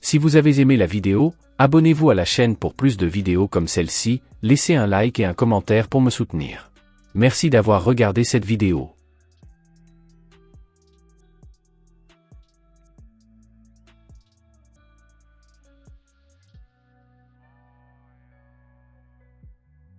Si vous avez aimé la vidéo, abonnez-vous à la chaîne pour plus de vidéos comme celle-ci, laissez un like et un commentaire pour me soutenir. Merci d'avoir regardé cette vidéo.